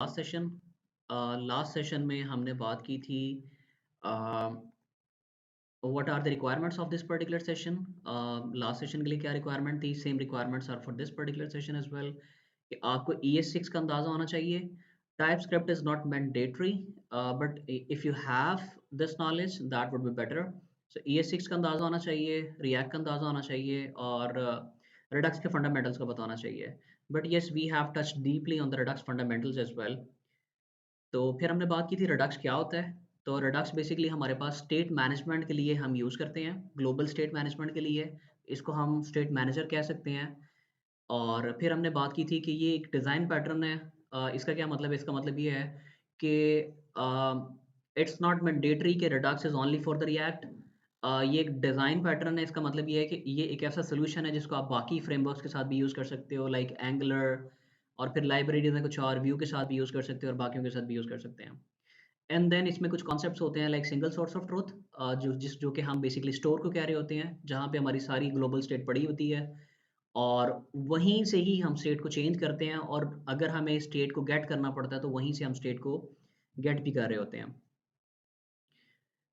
Last session में हमने बात की थी what are the requirements of this particular session. Last session के लिए क्या रिक्वायरमेंट थी, same requirements are for this particular session as well. कि आपको ES6 का अंदाजा होना चाहिए। TypeScript is not mandatory, but if you have this knowledge that would be better. So ES6 का अंदाजा होना चाहिए, रिएक्ट का अंदाजा होना चाहिए, और रिडक्स के फंडामेंटल्स को बताना चाहिए। But yes, we have touch deeply on the Redux fundamentals as well. तो फिर हमने बात की थी रिडक्स क्या होता है। तो रिडक्स बेसिकली हमारे पास स्टेट मैनेजमेंट के लिए हम यूज़ करते हैं, ग्लोबल स्टेट मैनेजमेंट के लिए। इसको हम स्टेट मैनेजर कह सकते हैं। और फिर हमने बात की थी कि ये एक डिज़ाइन पैटर्न है। इसका क्या मतलब है? इसका मतलब ये है कि इट्स नॉट मैंडेटरी कि Redux is only for the react. ये एक डिज़ाइन पैटर्न है। इसका मतलब ये है कि ये एक ऐसा सॉल्यूशन है जिसको आप बाकी फ्रेमवर्क्स के साथ भी यूज़ कर सकते हो, लाइक एंगुलर, और फिर लाइब्रेरीज़ में कुछ और व्यू के साथ भी यूज़ कर सकते हो और बाकियों के साथ भी यूज़ कर सकते हैं। एंड देन इसमें कुछ कॉन्सेप्ट्स होते हैं like single source of truth, जो कि हम बेसिकली स्टोर को कह रहे होते हैं, जहाँ पे हमारी सारी ग्लोबल स्टेट पड़ी होती है, और वहीं से ही हम स्टेट को चेंज करते हैं, और अगर हमें स्टेट को गेट करना पड़ता है तो वहीं से हम स्टेट को गेट भी कर रहे होते हैं।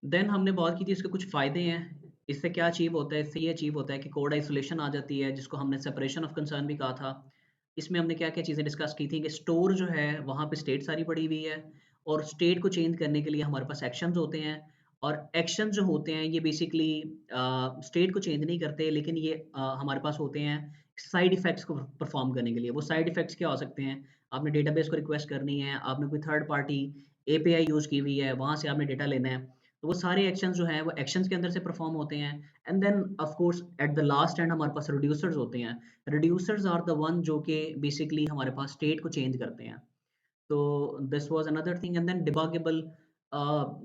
देन हमने बात की थी इसके कुछ फ़ायदे हैं। इससे क्या अचीव होता है? इससे ये अचीव होता है कि कोड आइसोलेशन आ जाती है, जिसको हमने सेपरेशन ऑफ कंसर्न भी कहा था। इसमें हमने क्या-क्या चीज़ें डिस्कस की थी कि स्टोर जो है वहाँ पे स्टेट सारी पड़ी हुई है, और स्टेट को चेंज करने के लिए हमारे पास एक्शंस होते हैं, और एक्शन जो होते हैं ये बेसिकली स्टेट को चेंज नहीं करते, लेकिन ये हमारे पास होते हैं साइड इफ़ेक्ट्स को परफ़ॉर्म करने के लिए। वो साइड इफ़ेक्ट्स क्या हो सकते हैं? आपने डेटाबेस को रिक्वेस्ट करनी है, आपने कोई थर्ड पार्टी API यूज़ की हुई है, वहाँ से आपने डेटा लेना है। तो वो सारे एक्शंस जो हैं वो एक्शंस के अंदर से परफॉर्म होते हैं। And then of course at the last end हमारे पास रिड्यूसर्स होते हैं। रिड्यूसर्स आर द वन जो कि बेसिकली हमारे पास स्टेट को चेंज करते हैं। तो this was another thing. And then debuggable,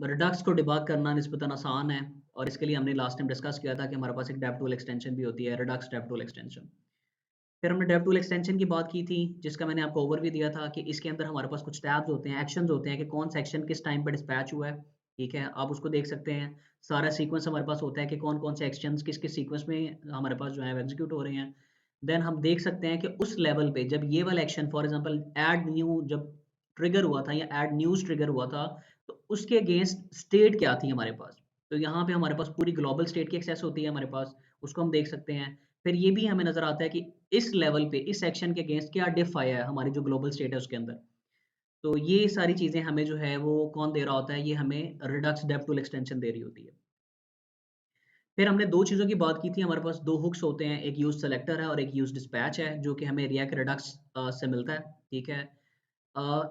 Redux को डिबग करना निस्बतन आसान है, और इसके लिए हमने लास्ट टाइम डिस्कस किया था कि हमारे पास एक डेव टूल एक्सटेंशन भी होती है, रिडक्स डेव टूल एक्सटेंशन। फिर हमने डेव टूल एक्सटेंशन की बात की थी, जिसका मैंने आपको ओवरव्यू दिया था कि इसके अंदर हमारे पास कुछ टैब्स होते हैं, एक्शंस होते हैं कि कौन सा एक्शन किस टाइम पे डिस्पैच हुआ है। ठीक है, आप उसको देख सकते हैं। सारा सीक्वेंस हमारे पास होता है कि कौन-कौन से एक्शंस किस-किस सीक्वेंस में हमारे पास जो है वो एग्ज़ीक्यूट हो रहे हैं। देन हम देख सकते हैं कि उस लेवल पे जब ये वाला action for example add new जब ट्रिगर हुआ था या ऐड न्यूज़ ट्रिगर हुआ था, तो उसके अगेंस्ट स्टेट क्या थी हमारे पास। तो यहाँ पे हमारे पास पूरी ग्लोबल स्टेट की एक्सेस होती है हमारे पास, उसको हम देख सकते हैं। फिर ये भी हमें नज़र आता है कि इस लेवल पे, इस सेक्शन के अगेंस्ट क्या डिफ आया है हमारी जो ग्लोबल स्टेट है उसके अंदर। तो ये सारी चीज़ें हमें जो है वो कौन दे रहा होता है, ये हमें रिडक्स डेव टूल एक्सटेंशन दे रही होती है। फिर हमने 2 चीज़ों की बात की थी, हमारे पास 2 हुक्स होते हैं, एक यूज़ सेलेक्टर है और एक यूज़ डिस्पैच है, जो कि हमें रिएक्ट रिडक्स से मिलता है, ठीक है।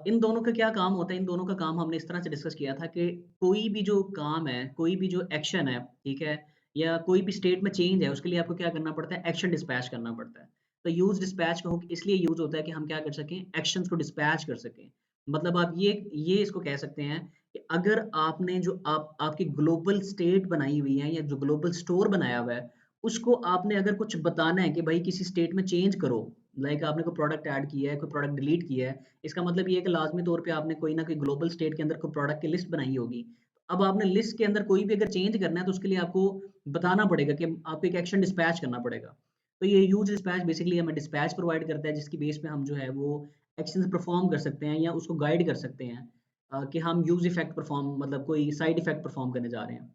इन दोनों का क्या काम होता है, इन दोनों का काम हमने इस तरह से डिस्कस किया था कि कोई भी जो काम है, कोई भी जो एक्शन है, ठीक है? या कोई भी स्टेट में चेंज है, उसके लिए आपको क्या करना पड़ता है? एक्शन डिस्पैच करना पड़ता है। तो यूज़ डिस्पैच का हुक इसलिए यूज़ होता है कि हम क्या कर सकें? एक्शंस को डिस्पैच कर सकें। मतलब आप ये इसको कह सकते हैं कि अगर आपने जो आपकी ग्लोबल स्टेट बनाई हुई है या जो ग्लोबल स्टोर बनाया हुआ है, उसको आपने अगर कुछ बताना है कि भाई किसी स्टेट में चेंज करो, लाइक आपने कोई प्रोडक्ट ऐड किया है, कोई प्रोडक्ट डिलीट किया है, इसका मतलब ये है कि लाज़मी तौर पे आपने कोई ना कोई ग्लोबल स्टेट के अंदर कोई प्रोडक्ट की लिस्ट बनाई होगी। अब आपने लिस्ट के अंदर कोई भी अगर चेंज करना है तो उसके लिए आपको बताना पड़ेगा कि आपको एक एक्शन डिस्पैच करना पड़ेगा। तो ये यूज़ डिस्पैच बेसिकली हमें डिस्पैच प्रोवाइड करता है, जिसकी बेस पे हम जो है वो एक्शंस परफ़ॉर्म कर सकते हैं या उसको गाइड कर सकते हैं, कि हम यूज़ इफ़ेक्ट परफ़ॉर्म मतलब कोई साइड इफ़ेक्ट परफ़ॉर्म करने जा रहे हैं।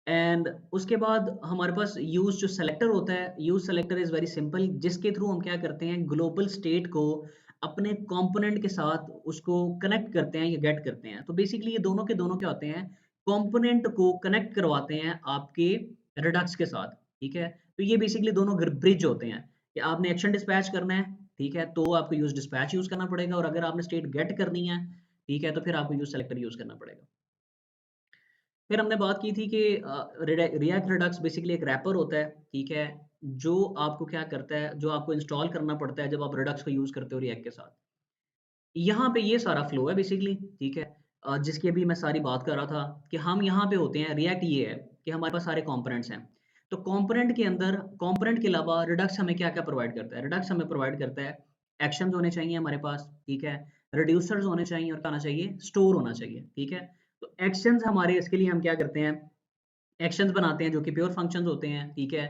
एंड उसके बाद हमारे पास यूज़ जो सेलेक्टर होता है, use selector is very simple, जिसके थ्रू हम क्या करते हैं, ग्लोबल स्टेट को अपने कंपोनेंट के साथ उसको कनेक्ट करते हैं या गेट करते हैं। तो बेसिकली ये दोनों के दोनों क्या होते हैं, कंपोनेंट को कनेक्ट करवाते हैं आपके रिडक्स के साथ, ठीक है? तो ये बेसिकली दोनों ब्रिज होते हैं कि आपने एक्शन डिस्पैच करना है, ठीक है? तो आपको यूज़ डिस्पैच यूज़ करना पड़ेगा, और अगर आपने स्टेट गेट करनी है, ठीक है? तो फिर आपको यूज़ सेलेक्टर यूज़ करना पड़ेगा। फिर हमने बात की थी कि रिएक्ट रिडक्स बेसिकली एक रैपर होता है, ठीक है? जो आपको क्या करता है, जो आपको इंस्टॉल करना पड़ता है जब आप रिडक्स को यूज़ करते हो रिएक्ट के साथ। यहाँ पे ये सारा फ्लो है बेसिकली, ठीक है? जिसकी अभी मैं सारी बात कर रहा था कि हम यहाँ पे होते हैं, रिएक्ट ये है कि हमारे पास सारे कंपोनेंट्स हैं। तो कंपोनेंट के अंदर कंपोनेंट के अलावा रिडक्स हमें क्या-क्या प्रोवाइड करता है? रिडक्स हमें प्रोवाइड करता है एक्शंस होने चाहिए हमारे पास, ठीक है? रिड्यूसर्स होने चाहिए, और क्या होना चाहिए? स्टोर होना चाहिए, ठीक है? तो एक्शंस हमारे इसके लिए हम क्या करते हैं, एक्शंस बनाते हैं जो कि प्योर फंक्शंस होते हैं, ठीक है?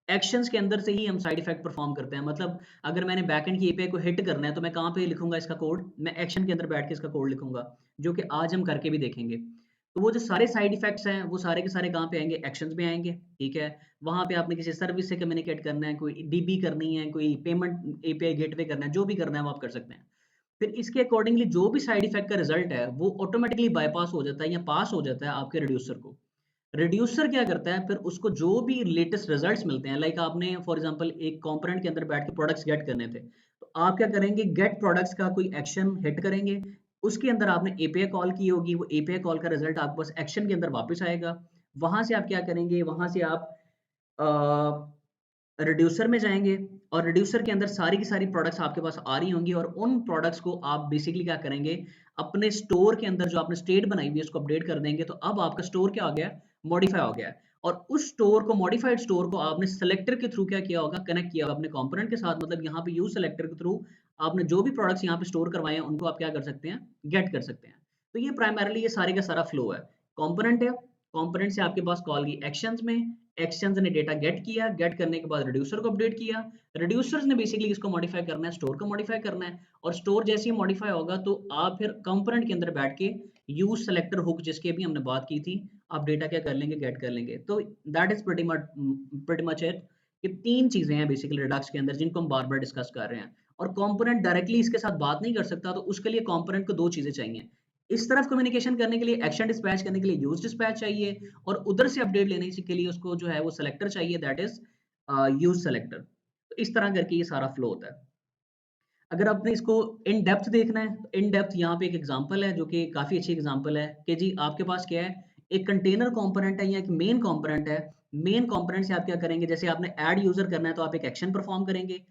एक्शंस के अंदर से ही हम साइड इफेक्ट परफॉर्म करते हैं। मतलब अगर मैंने बैकएंड की एपीआई को हिट करना है तो मैं कहाँ पे लिखूंगा इसका कोड? मैं एक्शन के अंदर बैठ के इसका कोड लिखूंगा, जो कि आज हम करके भी देखेंगे। तो वो जो सारे साइड इफेक्ट्स हैं वो सारे के सारे कहाँ पे आएंगे? एक्शंस में आएंगे। ठीक है, वहां पे आपने किसी सर्विस से कम्युनिकेट करना है, कोई डीबी करनी है, कोई पेमेंट एपीआई गेटवे करना है, जो भी करना है वो आप कर सकते हैं। फिर इसके अकॉर्डिंगली जो भी साइड इफेक्ट का रिजल्ट है वो ऑटोमेटिकली बाईपास हो जाता है या पास हो जाता है आपके रिड्यूसर को। रिड्यूसर क्या करता है, फिर उसको जो भी लेटेस्ट रिजल्ट्स मिलते हैं, लाइक आपने फॉर एग्जांपल एक कंपोनेंट के अंदर बैठ के प्रोडक्ट्स गेट करने थे, तो आप क्या करेंगे? गेट प्रोडक्ट्स का कोई एक्शन हिट करेंगे, उसके अंदर आपने एपीआई कॉल की होगी, वो एपीआई कॉल का रिजल्ट आपके पास एक्शन के अंदर वापस आएगा। वहां से आप क्या करेंगे? वहां से आप रिड्यूसर में जाएँगे और रिड्यूसर के अंदर सारी की सारी प्रोडक्ट्स आपके पास आ रही होंगी और उन प्रोडक्ट्स को आप बेसिकली क्या करेंगे, अपने स्टोर के अंदर जो आपने स्टेट बनाई हुई है उसको अपडेट कर देंगे। तो अब आपका स्टोर क्या हो गया? मॉडिफाई हो गया है। और उस स्टोर को, मॉडिफाइड स्टोर को आपने सेलेक्टर के थ्रू क्या किया होगा? कनेक्ट किया होगा अपने कंपोनेंट के साथ। मतलब यहाँ पे यूज़ सेलेक्टर के थ्रू आपने जो भी प्रोडक्ट्स यहाँ पे स्टोर करवाए हैं उनको आप क्या कर सकते हैं? गेट कर सकते हैं। तो ये प्राइमरीली ये सारे का सारा फ्लो है। कंपोनेंट है, कंपोनेंट से आपके पास कॉल की एक्शंस में, एक्शंस ने डेटा गेट किया, गेट करने के बाद रिड्यूसर को अपडेट किया, रिड्यूसर्स ने बेसिकली इसको मॉडिफाई करना है, स्टोर को मॉडिफाई करना है, और स्टोर जैसे ही मॉडिफाई होगा तो आप फिर कंपोनेंट के अंदर बैठ के यूज सेलेक्टर हुक जिसकी अभी हमने बात की थी, आप डेटा क्या कर लेंगे? गेट कर लेंगे। तो that is pretty much it. ये तीन चीजें हैं बेसिकली रिडक्स के अंदर जिनको हम बार बार डिस्कस कर रहे हैं। और कंपोनेंट डायरेक्टली इसके साथ बात नहीं कर सकता, तो उसके लिए कंपोनेंट को दो चीजें चाहिए। इस तरफ कम्युनिकेशन करने के लिए, एक्शन डिस्पैच करने के लिए यूज डिस्पैच चाहिए, और उधर से अपडेट लेने के लिए उसको जो है वो सेलेक्टर चाहिए, दैट इज यूज सेलेक्टर। तो इस तरह करके ये सारा फ्लो होता है। अगर आपने इसको इन डेप्थ देखना है, तो इन डेप्थ यहाँ पे एक एग्जांपल है जो कि काफ़ी अच्छी एग्जांपल है कि जी आपके पास क्या है, एक कंटेनर कंपोनेंट है या एक मेन कंपोनेंट है। मेन कंपोनेंट से आप क्या करेंगे? जैसे आपने ऐड यूजर करना है तो आप एक एक्शन परफॉर्म करेंगे।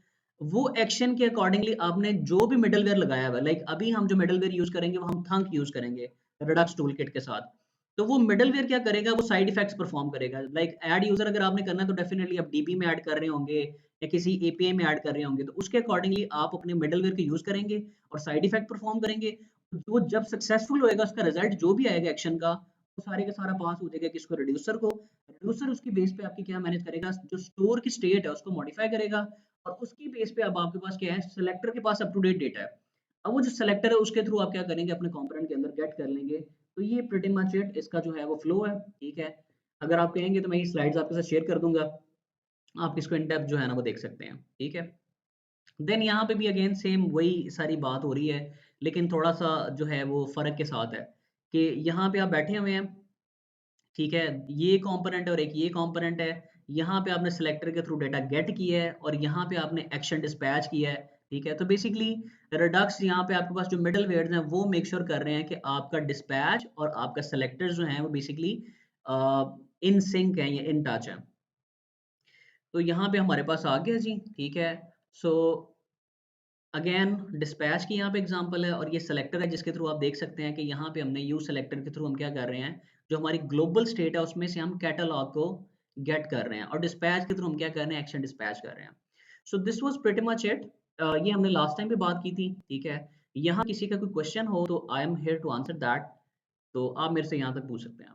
वो एक्शन के अकॉर्डिंगली आपने जो भी मिडलवेयर लगाया हुआ है, लाइक अभी हम जो मिडलवेयर यूज करेंगे वो हम थंक यूज करेंगे रिडक्स टूलकिट के साथ। तो वो मिडलवेयर क्या करेगा? वो साइड इफेक्ट्स परफॉर्म करेगा। लाइक ऐड यूजर अगर आपने करना है तो डेफिनेटली आप डीबी में ऐड कर रहे होंगे या किसी एपीआई में ऐड कर रहे होंगे, तो उसके अकॉर्डिंगली आप अपने मिडलवेयर को यूज करेंगे और साइड इफेक्ट परफॉर्म करेंगे। वो जब सक्सेसफुल होएगा उसका रिजल्ट जो भी आएगा एक्शन का, वो सारे का सारा पास हो जाएगा किसको? रिड्यूसर को। रिड्यूसर उसकी बेस पे आपकी क्या मैनेज करेगा? जो स्टोर की स्टेट है उसको मॉडिफाई करेगा, और उसकी बेस पे अब आपके पास क्या है? सेलेक्टर के पास अप टू डेट डेटा है। अब वो जो सेलेक्टर है उसके थ्रू आप क्या करेंगे? अपने कंपोनेंट के अंदर गेट कर लेंगे। तो ये प्रीटी मच इट, इसका जो है वो फ्लो है। ठीक है, अगर आप कहेंगे तो मैं ये स्लाइड्स आपके साथ शेयर कर दूंगा, आप इसको इन डेप्थ जो है ना वो देख सकते हैं। ठीक है, देन यहाँ पे भी अगेन सेम वही सारी बात हो रही है, लेकिन थोड़ा सा जो है वो फर्क के साथ है कि यहाँ पे आप बैठे हुए हैं। ठीक है, ये कंपोनेंट है और एक ये कंपोनेंट है। यहाँ पे आपने सिलेक्टर के थ्रू डेटा गेट किया है और यहाँ पे आपने एक्शन डिस्पैच किया है। ठीक है, तो बेसिकली रिडक्स यहाँ पे आपके पास जो मिडल वेयर्स हैं वो मेक श्योर कर रहे हैं कि आपका डिस्पैच और आपका सेलेक्टर जो है वो बेसिकली इन सिंक है या इन टच है। तो यहाँ पे हमारे पास आ गया जी। ठीक है, सो अगेन डिस्पैच की यहाँ पे एग्जांपल है और ये सेलेक्टर है जिसके थ्रू आप देख सकते हैं कि यहाँ पे हमने यूज सेलेक्टर के थ्रू हम क्या कर रहे हैं, जो हमारी ग्लोबल स्टेट है उसमें से हम कैटलॉग को गेट कर रहे हैं, और डिस्पैच के थ्रू हम क्या कर रहे हैं? एक्शन डिस्पैच कर रहे हैं। So this was pretty much it. ये हमने लास्ट टाइम भी बात की थी। ठीक है, यहाँ किसी का कोई क्वेश्चन हो तो I am here to answer that, तो आप मेरे से यहाँ तक पूछ सकते हैं।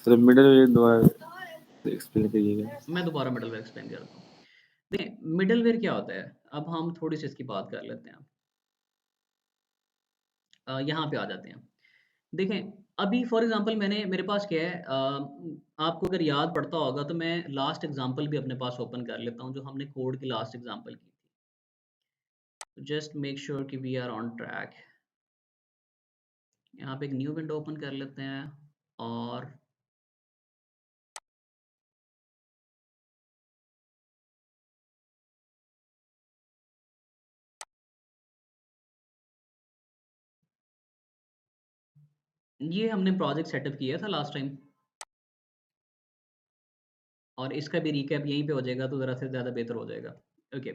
सर मिडलवेयर दोबारा एक्सप्लेन करिएगा। मैं दोबारा मिडलवेयर एक्सप्लेन करता हूँ। देखिए मिडलवेयर क्या होता है, अब हम थोड़ी सी इसकी बात कर लेते हैं। यहाँ पे आ जाते हैं। देखें, अभी फॉर एग्जांपल मेरे पास क्या है, आपको अगर याद पड़ता होगा तो मैं लास्ट एग्जांपल भी अपने पास ओपन कर लेता हूँ जो हमने कोड की लास्ट एग्जांपल की थी। जस्ट मेक श्योर कि वी आर ऑन ट्रैक। यहाँ पे एक न्यू विंडो ओपन कर लेते हैं, और ये हमने प्रोजेक्ट सेटअप किया था लास्ट टाइम, और इसका भी रिकैप यहीं पे हो जाएगा तो ज़रा से ज़्यादा बेहतर हो जाएगा। ओके,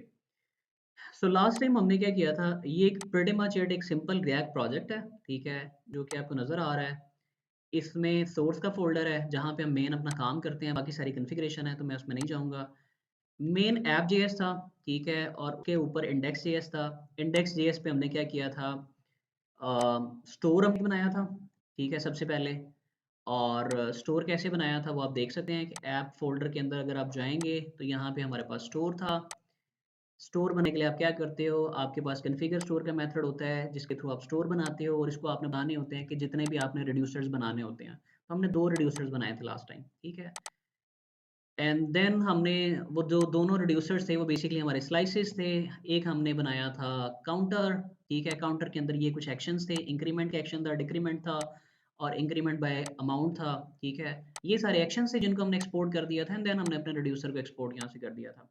सो लास्ट टाइम हमने क्या किया था, ये एक प्रीटी मच एक सिंपल रिएक्ट प्रोजेक्ट है। ठीक है, जो कि आपको नज़र आ रहा है। इसमें सोर्स का फ़ोल्डर है जहाँ पे हम मेन अपना काम करते हैं, बाकी सारी कॉन्फ़िगरेशन है तो मैं उसमें नहीं जाऊँगा। मेन ऐप जेएस था। ठीक है, और उसके ऊपर इंडेक्स जेएस था। इंडेक्स जेएस पे हमने क्या किया था, स्टोर हमने बनाया था। ठीक है, सबसे पहले, और स्टोर कैसे बनाया था वो आप देख सकते हैं कि ऐप फ़ोल्डर के अंदर अगर आप जाएँगे तो यहाँ पे हमारे पास स्टोर था। स्टोर बनाने के लिए आप क्या करते हो, आपके पास कॉन्फ़िगर स्टोर का मेथड होता है जिसके थ्रू आप स्टोर बनाते हो और इसको आपने बनाने होते हैं कि जितने भी आपने रिड्यूसर्स बनाने होते हैं। तो हमने 2 रिड्यूसर्स बनाए थे लास्ट टाइम, ठीक है? एंड देन हमने वो जो दोनों रिड्यूसर्स थे वो बेसिकली हमारे स्लाइसेस थे। एक हमने बनाया था काउंटर, ठीक है? काउंटर के अंदर ये कुछ एक्शंस थे, इंक्रीमेंट का एक्शन था, डिक्रीमेंट था और इंक्रीमेंट बाय अमाउंट था, ठीक है? ये सारे एक्शंस थे जिनको हमने एक्सपोर्ट कर दिया था एंड देन हमने अपने रिड्यूसर को एक्सपोर्ट यहाँ से कर दिया था।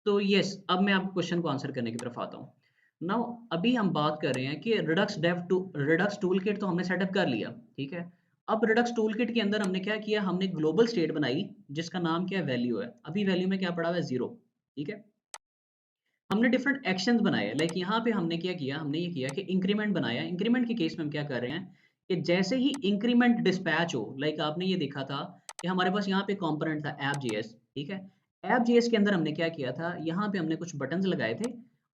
तो यस, अब मैं आपके क्वेश्चन को आंसर करने की तरफ आता हूँ। नाउ अभी हम बात कर रहे हैं कि रिडक्स टूलकिट तो हमने सेटअप कर लिया, ठीक है? अब रिडक्स टूलकिट के अंदर हमने क्या किया, हमने ग्लोबल स्टेट बनाई जिसका नाम क्या है, वैल्यू है। अभी वैल्यू में क्या पड़ा हुआ है, 0, ठीक है? हमने डिफरेंट एक्शंस बनाए, लाइक यहाँ पे हमने क्या किया, हमने ये किया कि इंक्रीमेंट बनाया। इंक्रीमेंट के केस में हम क्या कर रहे हैं कि जैसे ही इंक्रीमेंट डिस्पैच हो, लाइक आपने ये देखा था कि हमारे पास यहाँ पे कंपोनेंट था ऐप जेएस, ठीक है? ऐप जेएस के अंदर हमने क्या किया था, यहाँ पे हमने कुछ बटन्स लगाए थे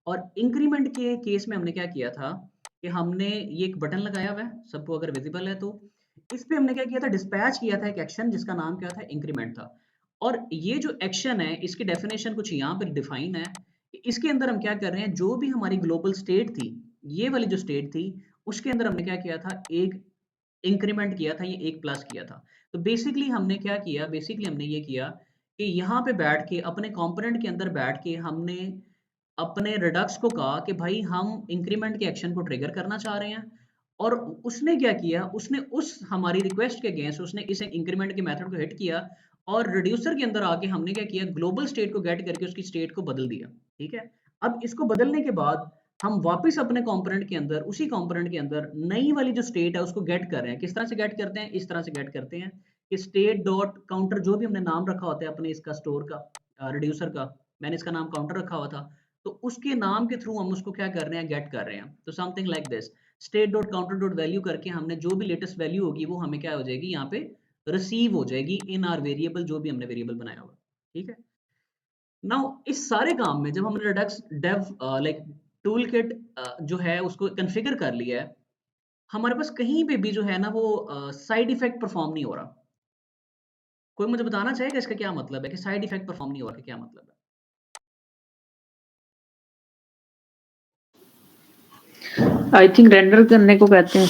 और इंक्रीमेंट के केस में हमने क्या किया था कि हमने ये एक बटन लगाया हुआ है, सबको अगर विजिबल है तो इस पे हमने क्या किया था, डिस्पैच किया था एक एक्शन जिसका नाम क्या था, इंक्रीमेंट था। और ये जो एक्शन है इसकी डेफिनेशन कुछ यहाँ पर डिफाइन है। इसके अंदर हम क्या कर रहे हैं, जो भी हमारी ग्लोबल स्टेट थी, ये वाली जो स्टेट थी, उसके अंदर हमने क्या किया था, एक इंक्रीमेंट किया था, ये एक प्लस किया था। तो बेसिकली हमने क्या किया, बेसिकली हमने ये किया कि यहाँ पे बैठ के अपने कंपोनेंट के अंदर बैठ के हमने अपने रिडक्स को कहा कि भाई हम इंक्रीमेंट के एक्शन को ट्रिगर करना चाह रहे हैं और उसने क्या किया, उसने उस हमारी रिक्वेस्ट के अगेंस्ट उसने इस इंक्रीमेंट के मेथड को हिट किया और रिड्यूसर के अंदर आके हमने क्या किया, ग्लोबल स्टेट को गेट करके उसकी स्टेट को बदल दिया, ठीक है? अब इसको बदलने के बाद हम वापस अपने कंपोनेंट के अंदर, उसी कंपोनेंट के अंदर नई वाली जो स्टेट है उसको गेट कर रहे हैं। किस तरह से गेट करते हैं, इस तरह से गेट करते हैं कि स्टेट डॉट काउंटर, जो भी हमने नाम रखा होता है अपने इसका स्टोर का, रिड्यूसर का, मैंने इसका नाम काउंटर रखा हुआ था, तो उसके नाम के थ्रू हम उसको क्या कर रहे हैं, गेट कर रहे हैं। तो something like this, state dot counter dot value करके हमने जो भी लेटेस्ट वैल्यू होगी वो हमें क्या हो जाएगी, यहाँ पे रिसीव हो जाएगी इन आर वेरिएबल, जो भी हमने वेरिएबल बनाया होगा, ठीक है? नाउ इस सारे काम में जब हमने Redux dev like toolkit जो है उसको कॉन्फ़िगर कर लिया है, हमारे पास कहीं पे भी जो है ना वो साइड इफेक्ट परफॉर्म नहीं हो रहा। कोई मुझे बताना चाहेगा इसका क्या मतलब है कि साइड इफेक्ट परफॉर्म नहीं हो रहा, क्या मतलब है? आई थिंक रेंडर करने को कहते हैं,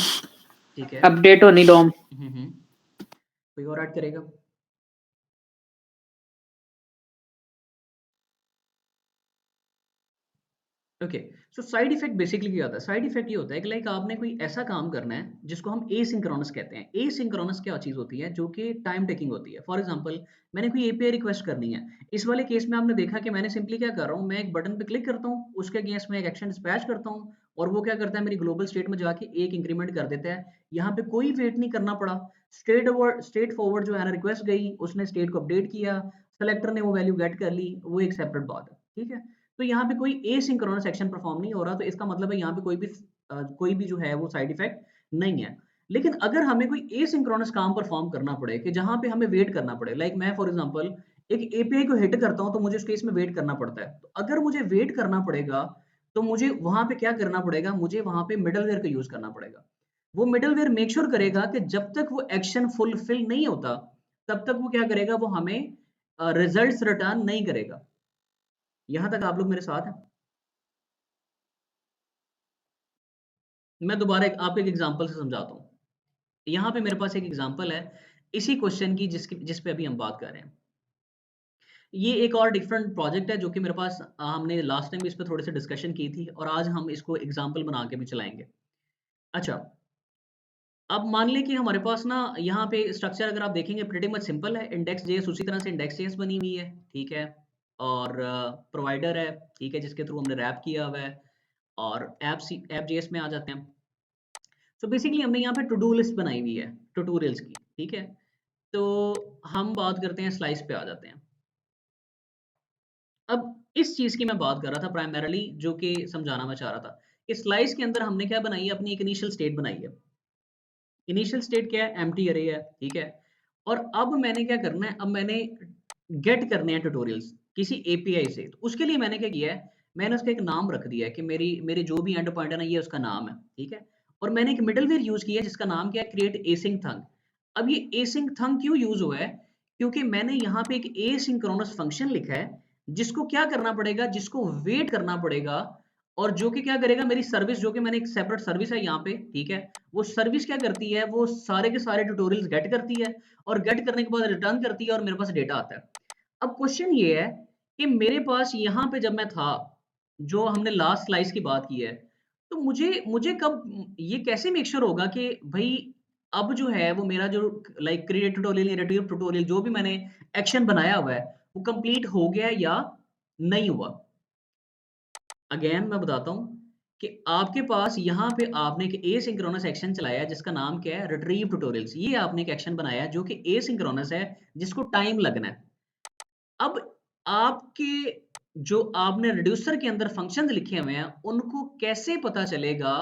ठीक है। अपडेट होने दो। कोई और ऐड करेगा? Okay, so side effect basically क्या होता है, साइड इफेक्ट ये होता है कि लाइक आपने कोई ऐसा काम करना है जिसको हम एसिंक्रोनस कहते हैं। एसिंक्रोनस क्या चीज होती है, जो कि टाइम टेकिंग होती है। फॉर एग्जांपल मैंने कोई एपीआई रिक्वेस्ट करनी है, इस वाले केस में आपने देखा कि मैंने सिंपली क्या कर रहा हूँ, मैं एक बटन पे क्लिक करता हूँ, उसके अगेंस्ट में एक एक्शन डिस्पैच करता हूँ और वो क्या करता है, मेरी ग्लोबल स्टेट में जाके एक इंक्रीमेंट कर देता है। यहाँ पे कोई वेट नहीं करना पड़ा, स्ट्रेट फॉरवर्ड जो है ना रिक्वेस्ट गई, उसने स्टेट को अपडेट किया, सेलेक्टर ने वो वैल्यू गेट कर ली, वो एक सेपरेट बात है, ठीक है? तो यहाँ पे कोई एसिंक्रोनस एक्शन परफॉर्म नहीं हो रहा, तो इसका मतलब है यहाँ पे कोई भी जो है वो साइड इफेक्ट नहीं है। लेकिन अगर हमें कोई एसिंक्रोनस काम परफॉर्म करना पड़े कि जहाँ पे हमें वेट करना पड़े, लाइक मैं फॉर एग्जांपल एक एपीआई को हिट करता हूँ तो मुझे उस केस में वेट करना पड़ता है। तो अगर मुझे वेट करना पड़ेगा तो मुझे वहां पे क्या करना पड़ेगा, मुझे वहां पे मिडलवेयर का यूज करना पड़ेगा। वो मिडलवेयर मेक श्योर करेगा कि जब तक वो एक्शन फुलफिल नहीं होता तब तक वो क्या करेगा, वो हमें रिजल्ट्स रिटर्न नहीं करेगा। यहां तक आप लोग मेरे साथ हैं? मैं दोबारा आपको एक एग्जांपल से समझाता हूँ। यहाँ पे मेरे पास एक एग्जांपल है इसी क्वेश्चन की जिस पे अभी हम बात कर रहे हैं। ये एक और डिफरेंट प्रोजेक्ट है जो कि मेरे पास हमने लास्ट टाइम इस पे थोड़ी सी डिस्कशन की थी और आज हम इसको एग्जांपल बना के भी चलाएंगे। अच्छा, अब मान लें कि हमारे पास ना यहाँ पे स्ट्रक्चर अगर आप देखेंगे प्रीटी मच सिंपल है। इंडेक्स जेएस उसी तरह से इंडेक्स जेएस बनी हुई है, ठीक है? और प्रोवाइडर है, ठीक है, जिसके थ्रू हमने रैप किया हुआ है और ऐप जेएस में आ जाते हैं। तो बेसिकली हमने यहाँ पे टू डू लिस्ट बनाई हुई है ट्यूटोरियल्स की, ठीक है? तो हम बात करते हैं, स्लाइस पे आ जाते हैं। अब इस चीज की मैं बात कर रहा था प्राइमरीली, जो कि समझाना मैं चाह रहा था कि स्लाइस के अंदर हमने क्या बनाई है, अपनी एक इनिशियल स्टेट बनाई है। इनिशियल स्टेट क्या है, एम्प्टी अरे है, ठीक है? और अब मैंने क्या करना है, अब मैंने गेट करने हैं ट्यूटोरियल्स किसी एपीआई से। तो उसके लिए मैंने क्या किया है, मैंने उसका एक नाम रख दिया है कि मेरे जो भी एंड पॉइंट है ना, ये उसका नाम है, ठीक है? और मैंने एक मिडलवेयर यूज किया है जिसका नाम क्या है, क्रिएट एसिंक थंग। अब ये एसिंक थंग क्यों यूज हुआ है? क्योंकि मैंने यहाँ पे एक एसिंक्रोनस फंक्शन लिखा है जिसको क्या करना पड़ेगा, जिसको वेट करना पड़ेगा, और जो कि क्या करेगा, मेरी सर्विस, जो कि मैंने एक सेपरेट सर्विस है यहाँ पे, ठीक है, वो सर्विस क्या करती है, वो सारे के सारे ट्यूटोरियल्स गेट करती है और गेट करने के बाद रिटर्न करती है और मेरे पास डेटा आता है। अब क्वेश्चन ये है कि मेरे पास यहाँ पे जब मैं था, जो हमने लास्ट स्लाइस की बात की है, तो मुझे मुझे कब ये कैसे मेक श्योर होगा कि भाई अब जो है वो मेरा जो लाइक क्रिएट ट्यूटोरियल या रिट्रीव ट्यूटोरियल जो भी मैंने एक्शन बनाया हुआ है वो कंप्लीट हो गया या नहीं हुआ? अगेन मैं बताता हूँ कि आपके पास यहाँ पे आपने एक एसिंक्रोनस एक्शन चलाया है जिसका नाम क्या है, रिट्रीव ट्यूटोरियल्स। ये आपने एक एक्शन बनाया है जो कि एसिंक्रोनस है, जिसको टाइम लगना है। अब आपके जो आपने रिड्यूसर के अंदर फंक्शंस लिखे हुए हैं, उनको कैसे पता चलेगा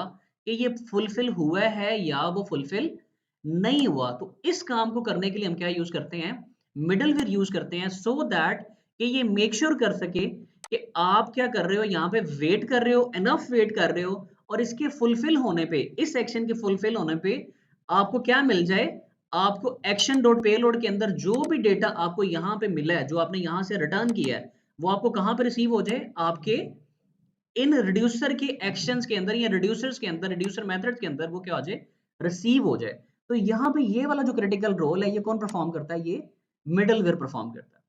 कि ये फुलफिल हुआ है या वो फुलफिल नहीं हुआ? तो इस काम को करने के लिए हम क्या यूज करते हैं, मिडलवेयर यूज करते हैं, सो दैट कि ये मेक श्योर कर सके कि आप क्या कर रहे हो, यहाँ पे वेट कर रहे हो, एनफ वेट कर रहे हो, और इसके फुलफिल होने पे, इस सेक्शन के फुलफिल होने पे आपको क्या मिल जाए, आपको एक्शन डॉट पेलोड के अंदर जो भी डेटा आपको यहाँ पे मिला है, जो आपने यहाँ से रिटर्न किया है, वो आपको कहाँ पे रिसीव हो जाए, आपके इन रिड्यूसर के एक्शंस के अंदर या रिड्यूसर्स के अंदर, रिड्यूसर मेथड्स के अंदर वो क्या हो जाए, रिसीव हो जाए। तो यहाँ पे ये वाला जो क्रिटिकल रोल है ये कौन परफॉर्म करता है, ये मिडलवेयर परफॉर्म करता है।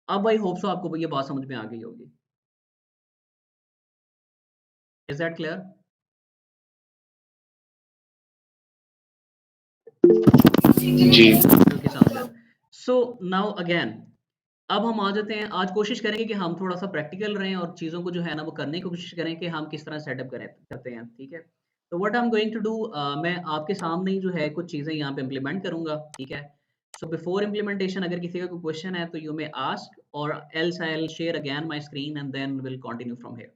अब आई होप सो आपको ये बात समझ में आ गई होगी। Is that clear? जी। Okay, sound good. So now again, अब हम आ जाते हैं, आज कोशिश करेंगे कि हम थोड़ा सा प्रैक्टिकल रहें और चीज़ों को जो है ना वो करने की कोशिश करें कि हम किस तरह सेटअप करें करते हैं, ठीक है? तो what I am going to do, मैं आपके सामने ही जो है कुछ चीज़ें यहाँ पे इम्प्लीमेंट करूँगा, ठीक है? सो बिफोर इम्प्लीमेंटेशन अगर किसी का कोई क्वेश्चन है तो यू मे आस्क, और else I will share again my screen and then will continue from here.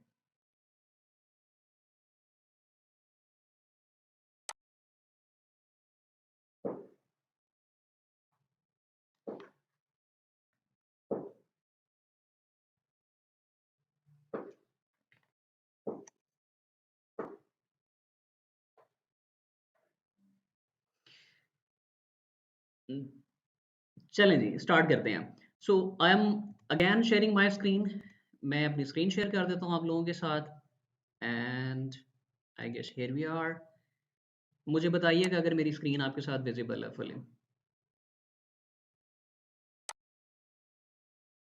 चलें जी, स्टार्ट करते हैं। So I am again sharing my screen. मैं अपनी स्क्रीन शेयर कर देता हूँ आप लोगों के साथ, and I guess here we are. मुझे बताइएगा अगर मेरी स्क्रीन आपके साथ विजिबल है फुली।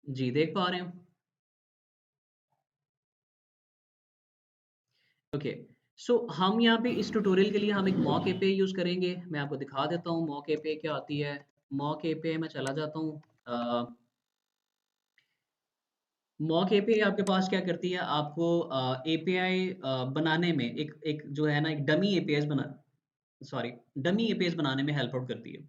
जी, देख पा रहे हैं? ओके। सो हम यहाँ पे इस ट्यूटोरियल के लिए हम एक मॉक एपीआई यूज़ करेंगे। मैं आपको दिखा देता हूँ मॉक एपीआई क्या आती है। मॉक एपीआई में चला जाता हूँ। मॉक एपीआई आपके पास क्या करती है, आपको एपीआई बनाने में एक एक जो है ना एक डमी एपीआई बना सॉरी डमी एपीआई बनाने में हेल्प आउट करती है।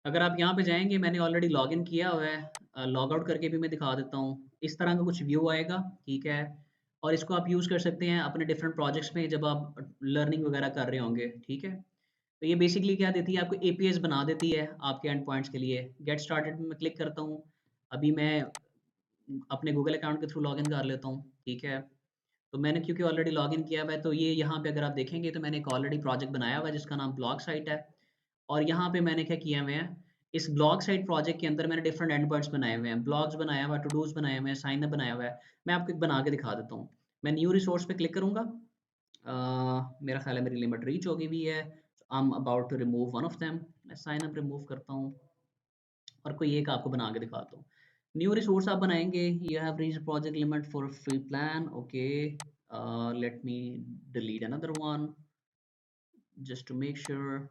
अगर आप यहाँ पे जाएँगे, मैंने ऑलरेडी लॉगिन किया हुआ है, लॉग आउट करके भी मैं दिखा देता हूँ। इस तरह का कुछ व्यू आएगा, ठीक है? और इसको आप यूज़ कर सकते हैं अपने डिफरेंट प्रोजेक्ट्स में जब आप लर्निंग वगैरह कर रहे होंगे, ठीक है? तो ये बेसिकली क्या देती है, आपको एपीआईज़ बना देती है आपके एंड पॉइंट्स के लिए। गेट स्टार्टेड में मैं क्लिक करता हूँ। अभी मैं अपने गूगल अकाउंट के थ्रू लॉगिन कर लेता हूँ, ठीक है? तो मैंने क्योंकि ऑलरेडी लॉगिन किया हुआ है, तो ये यहाँ पे अगर आप देखेंगे तो मैंने एक ऑलरेडी प्रोजेक्ट बनाया हुआ है जिसका नाम ब्लॉग साइट है। और यहाँ पे मैंने क्या किया हुआ है, इस ब्लॉग साइट प्रोजेक्ट के अंदर मैंने डिफरेंट एंड पॉइंट्स बनाए हुए हैं, ब्लॉग्स बनाया हुआ है, टू डूज बनाए हुए हैं, साइन अप बनाया हुआ है। मैं आपको एक बना के दिखा देता हूँ। मैं न्यू रिसोर्स पे क्लिक करूँगा। मेरा ख्याल है मेरी लिमिट रीच हो गई हुई है। I am about to remove one of them. मैं साइन अप रिमूव करता हूँ और कोई एक आपको बना के दिखाता हूँ। न्यू रिसोर्स आप बनाएंगे, you have reach project limit for free plan, okay. Let me delete another one just to make sure.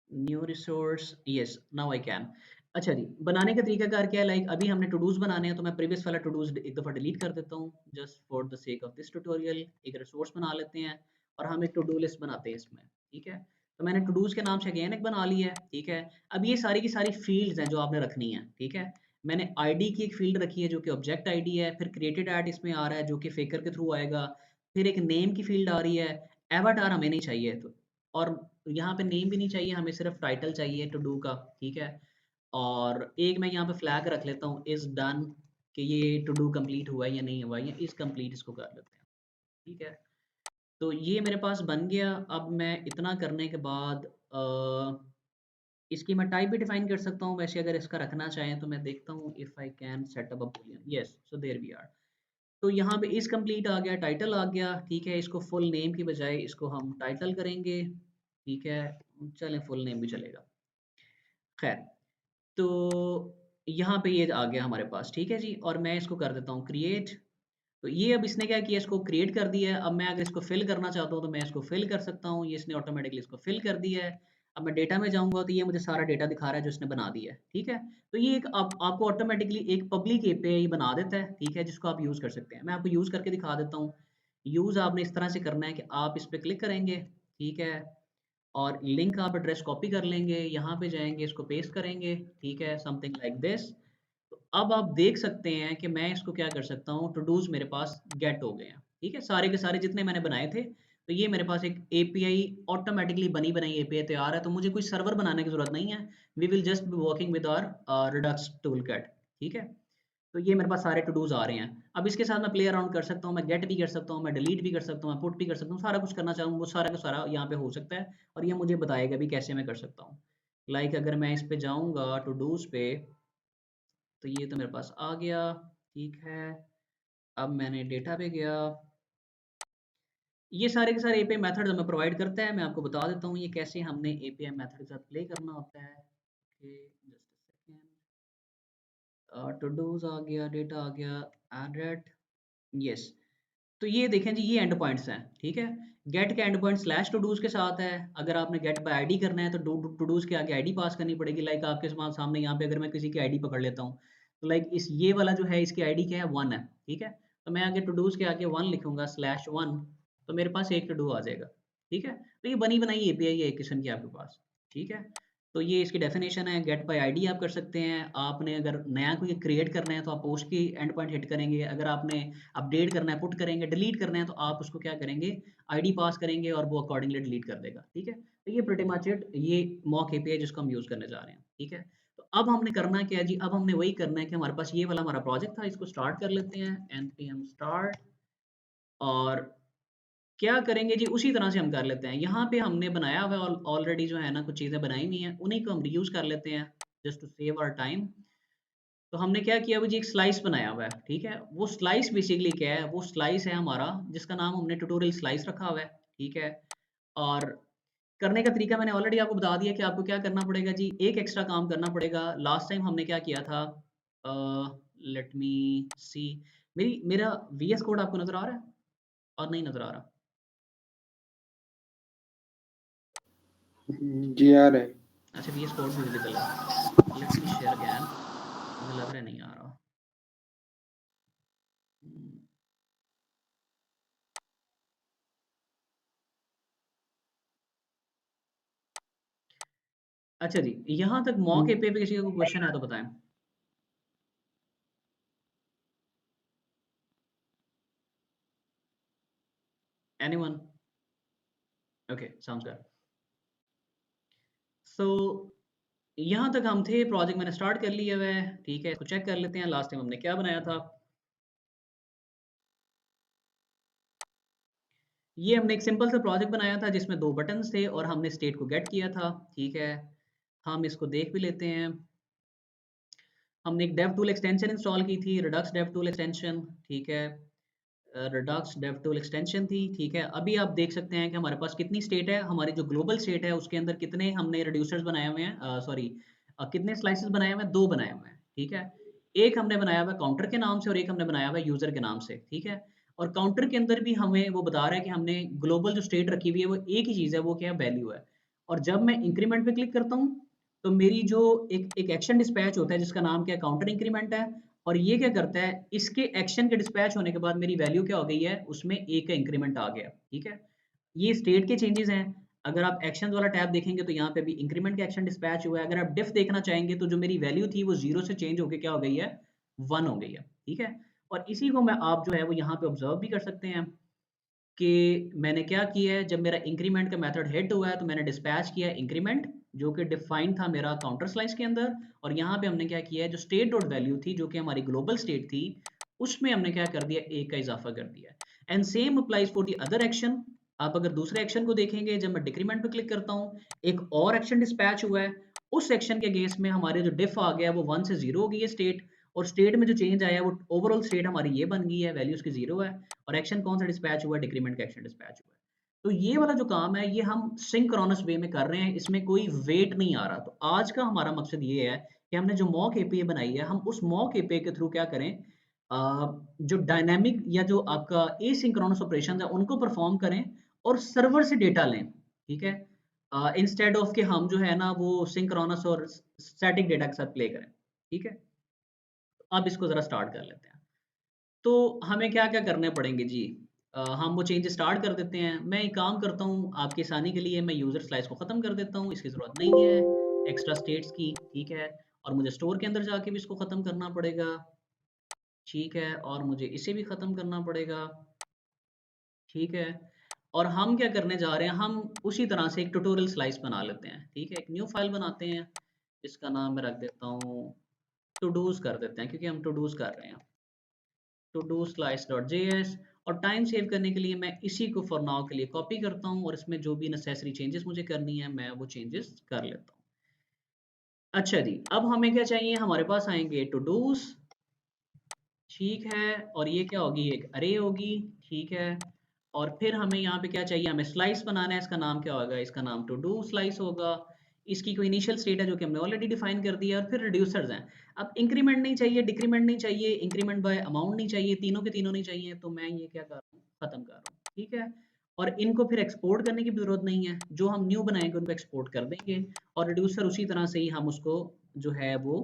New resource, yes, now I can. अच्छा जी, बनाने का तरीकाकार क्या है, लाइक अभी हमने टू डूज बनाने हैं तो मैं प्रीवियस वाला टू डूज एक दफ़ा डिलीट कर देता हूँ just for the sake of this tutorial. एक रिसोर्स बना लेते हैं और हम एक टू डू लिस्ट बनाते हैं इसमें, ठीक है? तो मैंने टू डूज के नाम से अगेन एक बना लिया है, ठीक है? अब ये सारी की सारी फील्ड्स हैं जो आपने रखनी है, ठीक है? मैंने आईडी की एक फील्ड रखी है जो कि ऑब्जेक्ट आईडी है, फिर क्रिएटेड एट इसमें आ रहा है जो कि फेकर के थ्रू आएगा, फिर एक नेम की फील्ड आ रही है। एवाटार हमें नहीं चाहिए, तो और यहाँ पे नेम भी नहीं चाहिए, हमें सिर्फ टाइटल चाहिए टू डू का, ठीक है? और एक मैं यहाँ पे फ्लैग रख लेता हूँ इज डन, कि ये टू डू कंप्लीट हुआ है या नहीं हुआ है, या इज कंप्लीट इसको कर लेते हैं, ठीक है? तो ये मेरे पास बन गया। अब मैं इतना करने के बाद इसकी मैं टाइप भी डिफाइन कर सकता हूँ वैसे, अगर इसका रखना चाहें तो मैं देखता हूँ if I can set up a boolean. Yes, so there we are. तो यहाँ पे इस कंप्लीट आ गया, टाइटल आ गया, ठीक है। इसको फुल नेम की बजाय इसको हम टाइटल करेंगे, ठीक है। चलें, फुल नेम भी चलेगा। खैर, तो यहाँ पे ये आ गया हमारे पास, ठीक है जी। और मैं इसको कर देता हूँ क्रिएट। तो ये अब इसने क्या किया, इसको क्रिएट कर दिया है। अब मैं अगर इसको फिल करना चाहता हूँ तो मैं इसको फिल कर सकता हूँ। ये इसने ऑटोमेटिकली इसको फिल कर दिया है। अब मैं डेटा में जाऊँगा तो ये मुझे सारा डेटा दिखा रहा है जो इसने बना दिया है, ठीक है। तो ये एक आपको ऑटोमेटिकली एक पब्लिक एपीआई बना देता है, ठीक है, जिसको आप यूज़ कर सकते हैं। मैं आपको यूज़ करके दिखा देता हूँ। यूज़ आपने इस तरह से करना है कि आप इस पे क्लिक करेंगे, ठीक है, और लिंक आप एड्रेस कॉपी कर लेंगे, यहाँ पे जाएँगे, इसको पेस्ट करेंगे, ठीक है, समथिंग लाइक दिस। तो अब आप देख सकते हैं कि मैं इसको क्या कर सकता हूँ, टू डूज़ मेरे पास गेट हो गए हैं, ठीक है, सारे के सारे जितने मैंने बनाए थे। तो ये मेरे पास एक एपीआई ऑटोमेटिकली बनी बनाई एपीआई तैयार है, तो मुझे कोई सर्वर बनाने की ज़रूरत नहीं है। We will just be working with our Redux toolkit, ठीक है। तो ये मेरे पास सारे टू डूज़ आ रहे हैं। अब इसके साथ मैं प्ले अराउंड कर सकता हूँ, मैं गेट भी कर सकता हूँ, मैं डिलीट भी कर सकता हूँ, मैं पुट भी कर सकता हूँ, सारा कुछ करना चाहूँ वो सारा का सारा यहाँ पे हो सकता है। और ये मुझे बताएगा भी कैसे मैं कर सकता हूँ। लाइक अगर मैं इस पे जाऊँगा टू डूज़ पे, तो ये तो मेरे पास आ गया, ठीक है। अब मैंने डेटा पे गया। ये सारे के सारे एपीआई मेथड्स हमें प्रोवाइड करता है। मैं आपको बता देता हूँ ये कैसे हमने एपीआई मेथड के साथ प्ले करना होता है। Okay, just a second. Todos आ गया, डेटा आ गया, एड्रेट, यस। तो ये देखें जी, ये एंड पॉइंट्स हैं, ठीक है। गेट के endpoint slash todos के साथ है। अगर आपने गेट बाय आईडी करना है तो टू डूज के आगे आईडी पास करनी पड़ेगी। लाइक आपके सामने यहाँ पे अगर मैं किसी की आईडी पकड़ लेता हूँ, तो लाइक इस ये वाला जो है इसकी आईडी क्या है, 1 है, ठीक है। तो मैं आगे टू डूज के आगे 1 लिखूंगा /1, तो मेरे पास एक टू डू आ जाएगा, ठीक है। तो ये बनी बनाई एपीआई है एक किस्म की आपके पास, ठीक है। तो ये इसकी डेफिनेशन है। गेट बाय आईडी आप कर सकते हैं। आपने अगर नया कोई क्रिएट करना है तो आप पोस्ट की एंड पॉइंट हिट करेंगे। अगर आपने अपडेट करना है, पुट करेंगे, डिलीट करना है तो आप उसको क्या करेंगे, आईडी पास करेंगे और वो अकॉर्डिंगली डिलीट कर देगा, ठीक है। तो ये प्रीटी मच इट, ये मॉक एपीआई जिसको हम यूज़ करने जा रहे हैं, ठीक है। तो अब हमने करना क्या है जी, अब हमने वही करना है कि हमारे पास ये वाला हमारा प्रोजेक्ट था, इसको स्टार्ट कर लेते हैं, npm start। और क्या करेंगे जी, उसी तरह से हम कर लेते हैं। यहाँ पे हमने बनाया हुआ है ऑलरेडी जो है ना, कुछ चीज़ें बनाई हुई हैं, उन्हीं को हम रीयूज़ कर लेते हैं just to save our time. तो हमने क्या किया, वो जी एक स्लाइस बनाया हुआ है, ठीक है। वो स्लाइस बेसिकली क्या है, वो स्लाइस है हमारा जिसका नाम हमने ट्यूटोरियल स्लाइस रखा हुआ है, ठीक है। और करने का तरीका मैंने ऑलरेडी आपको बता दिया कि आपको क्या करना पड़ेगा जी, एक एक्स्ट्रा काम करना पड़ेगा। लास्ट टाइम हमने क्या किया था, लेट मी सी, मेरा वीएस कोड आपको नजर आ रहा है और नहीं नजर आ रहा? जी आ रहा है। अच्छा, वीएस कोड भी विजिबल है। लेट मी शेयर अगेन, मुझे लग रहा है नहीं आ रहा। हम्म, अच्छा जी, यहाँ तक मॉक एपीआई पे किसी का कोई क्वेश्चन है तो बताएं। Anyone? Okay, sounds good. So यहाँ तक हम थे, प्रोजेक्ट मैंने स्टार्ट कर लिया हुआ है, ठीक है। इसको चेक कर लेते हैं लास्ट टाइम हमने क्या बनाया था। ये हमने एक सिंपल सा प्रोजेक्ट बनाया था जिसमें 2 बटन्स थे और हमने स्टेट को गेट किया था, ठीक है। हम इसको देख भी लेते हैं। हमने एक डेव टूल एक्सटेंशन इंस्टॉल की थी, रिडक्स डेव टूल एक्सटेंशन, ठीक है। रिडक्स डेव टूल एक्सटेंशन थी, ठीक है। अभी आप देख सकते हैं कि हमारे पास कितनी स्टेट है। हमारी जो ग्लोबल स्टेट है उसके अंदर कितने हमने रिड्यूसर्स बनाए हुए हैं, सॉरी, कितने स्लाइसेस बनाए हुए हैं, 2 बनाए हुए हैं, ठीक है। एक हमने बनाया हुआ है काउंटर के नाम से और एक हमने बनाया हुआ है यूजर के नाम से, ठीक है। और काउंटर के अंदर भी हमें वो बता रहा है कि हमने ग्लोबल जो स्टेट रखी हुई है वो एक ही चीज़ है, वो क्या है, वैल्यू है। और जब मैं इंक्रीमेंट पे क्लिक करता हूँ तो मेरी जो एक एक्शन डिस्पैच होता है जिसका नाम क्या है, काउंटर इंक्रीमेंट है। और ये क्या करता है, इसके एक्शन के डिस्पैच होने के बाद मेरी वैल्यू क्या हो गई है, उसमें एक का इंक्रीमेंट आ गया, ठीक है। ये स्टेट के चेंजेस हैं। अगर आप एक्शंस वाला टैब देखेंगे तो यहाँ पे भी इंक्रीमेंट का एक्शन डिस्पैच हुआ है। अगर आप डिफ देखना चाहेंगे तो जो मेरी वैल्यू थी वो 0 से चेंज होकर क्या हो गई है, 1 हो गई है, ठीक है। और इसी को मैं आप जो है वो यहाँ पे ऑब्जर्व भी कर सकते हैं कि मैंने क्या किया है, जब मेरा इंक्रीमेंट का मेथड हिट हुआ है तो मैंने डिस्पैच किया इंक्रीमेंट, जो कि डिफाइन था मेरा काउंटर स्लाइस के अंदर। और यहाँ पे हमने क्या किया है, जो स्टेट डॉट वैल्यू थी जो कि हमारी ग्लोबल स्टेट थी, उसमें हमने क्या कर दिया, एक का इजाफा कर दिया। And same applies for the other action. आप अगर दूसरे एक्शन को देखेंगे, जब मैं डिक्रीमेंट पे क्लिक करता हूँ, एक और एक्शन डिस्पैच हुआ है, उस एक्शन के अगेंस्ट में हमारे जो डिफ आ गया वो 1 से 0 हो गई है स्टेट, और स्टेट में जो चेंज आया वो ओवरऑल स्टेट हमारी ये बन गई है, वैल्यू उसकी 0 है, और एक्शन कौन सा डिस्पैच हुआ है? डिक्रीमेंट का एक्शन डिस्पैच हुआ है। तो ये वाला जो काम है ये हम सिंक्रोनस वे में कर रहे हैं, इसमें कोई वेट नहीं आ रहा। तो आज का हमारा मकसद ये है कि हमने जो मॉक एपीआई बनाई है, हम उस मॉक एपीआई के थ्रू क्या करें, जो डायनामिक या जो आपका एसिंक्रोनस ऑपरेशंस है उनको परफॉर्म करें और सर्वर से डेटा लें, ठीक है? इंस्टेड ऑफ कि हम जो है ना वो सिंक्रोनस और स्टैटिक डेटा के साथ प्ले करें, ठीक है? अब इसको ज़रा स्टार्ट कर लेते हैं। तो हमें क्या-क्या करने पड़ेंगे जी? हम वो चेंजेस स्टार्ट कर देते हैं। मैं एक काम करता हूँ आपकी आसानी के लिए, मैं यूज़र स्लाइस को ख़त्म कर देता हूँ, इसकी ज़रूरत नहीं है एक्स्ट्रा स्टेट्स की, ठीक है? और मुझे स्टोर के अंदर जाके भी इसको ख़त्म करना पड़ेगा, ठीक है? और मुझे इसे भी ख़त्म करना पड़ेगा, ठीक है? और हम क्या करने जा रहे हैं, हम उसी तरह से एक ट्यूटोरियल स्लाइस बना लेते हैं, ठीक है? एक न्यू फाइल बनाते हैं, इसका नाम मैं रख देता हूँ, टू डूज़ कर देते हैं क्योंकि हम टू डूज़ कर रहे हैं। Todo slice dot JS, और टाइम सेव करने के लिए मैं इसी को फॉर नाउ के लिए कॉपी करता हूँ और इसमें जो भी नेसेसरी चेंजेस मुझे करनी है मैं वो चेंजेस कर लेता हूँ। अच्छा जी, अब हमें क्या चाहिए, हमारे पास आएंगे टू डूज, ठीक है, और ये क्या होगी, एक अरे होगी, ठीक है। और फिर हमें यहाँ पे क्या चाहिए, हमें स्लाइस बनाना है, इसका नाम क्या होगा, इसका नाम टू डू स्लाइस होगा। इसकी कोई इनिशियल स्टेट है जो कि हमने ऑलरेडी डिफाइन कर दिया है, और फिर रिड्यूसर्स हैं। अब इंक्रीमेंट नहीं चाहिए, डिक्रीमेंट नहीं चाहिए, इंक्रीमेंट बाय अमाउंट नहीं चाहिए, तीनों के तीनों नहीं चाहिए, तो मैं ये क्या कर रहा हूँ, खत्म कर रहा हूँ, ठीक है। और इनको फिर एक्सपोर्ट करने की भी जरूरत नहीं है, जो हम न्यू बनाएंगे उनको एक्सपोर्ट कर देंगे, और रिड्यूसर उसी तरह से ही हम उसको जो है वो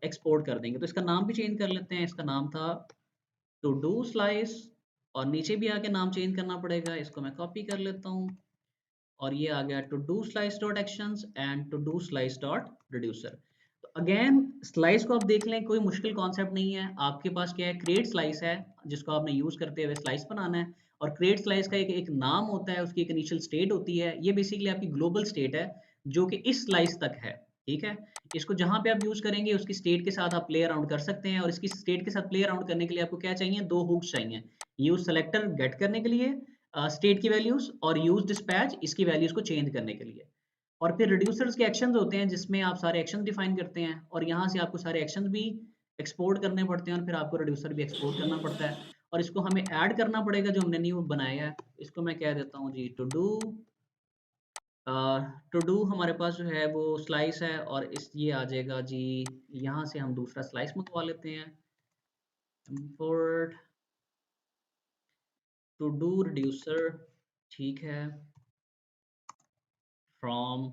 एक्सपोर्ट कर देंगे। तो इसका नाम भी चेंज कर लेते हैं, इसका नाम था टू डू स्लाइस, और नीचे भी आके नाम चेंज करना पड़ेगा, इसको मैं कॉपी कर लेता हूँ, और ये आ गया todo slice dot actions and todo slice dot reducer. तो अगेन स्लाइस को आप देख लें, कोई मुश्किल कॉन्सेप्ट नहीं है, आपके पास क्या है, क्रिएट स्लाइस है जिसको आपने यूज करते हुए स्लाइस बनाना है, और क्रिएट स्लाइस का एक नाम होता है, उसकी एक इनिशियल स्टेट होती है, ये बेसिकली आपकी ग्लोबल स्टेट है जो कि इस स्लाइस तक है, ठीक है। इसको जहां पे आप यूज करेंगे उसकी स्टेट के साथ आप प्ले अराउंड कर सकते हैं, और इसकी स्टेट के साथ प्ले अराउंड करने के लिए आपको क्या चाहिए, दो हुक्स चाहिए, यूज सेलेक्टर गेट करने के लिए स्टेट की वैल्यूज, और यूज डिस्पैच इसकी वैल्यूज को चेंज करने के लिए। और फिर रिड्यूसर्स के एक्शंस होते हैं जिसमें आप सारे एक्शंस डिफाइन करते हैं, और यहाँ से आपको सारे एक्शंस भी एक्सपोर्ट करने पड़ते हैं, और फिर आपको रिड्यूसर भी एक्सपोर्ट करना पड़ता है, और इसको हमें ऐड करना पड़ेगा जो हमने न्यू बनाया है। इसको मैं कह देता हूँ जी टू डू, टू डू हमारे पास जो है वो स्लाइस है, और इस ये आ जाएगा जी, यहाँ से हम दूसरा स्लाइस मंगवा लेते हैं, इंपोर्ट टू डू रिड्यूसर, ठीक है, फ्रॉम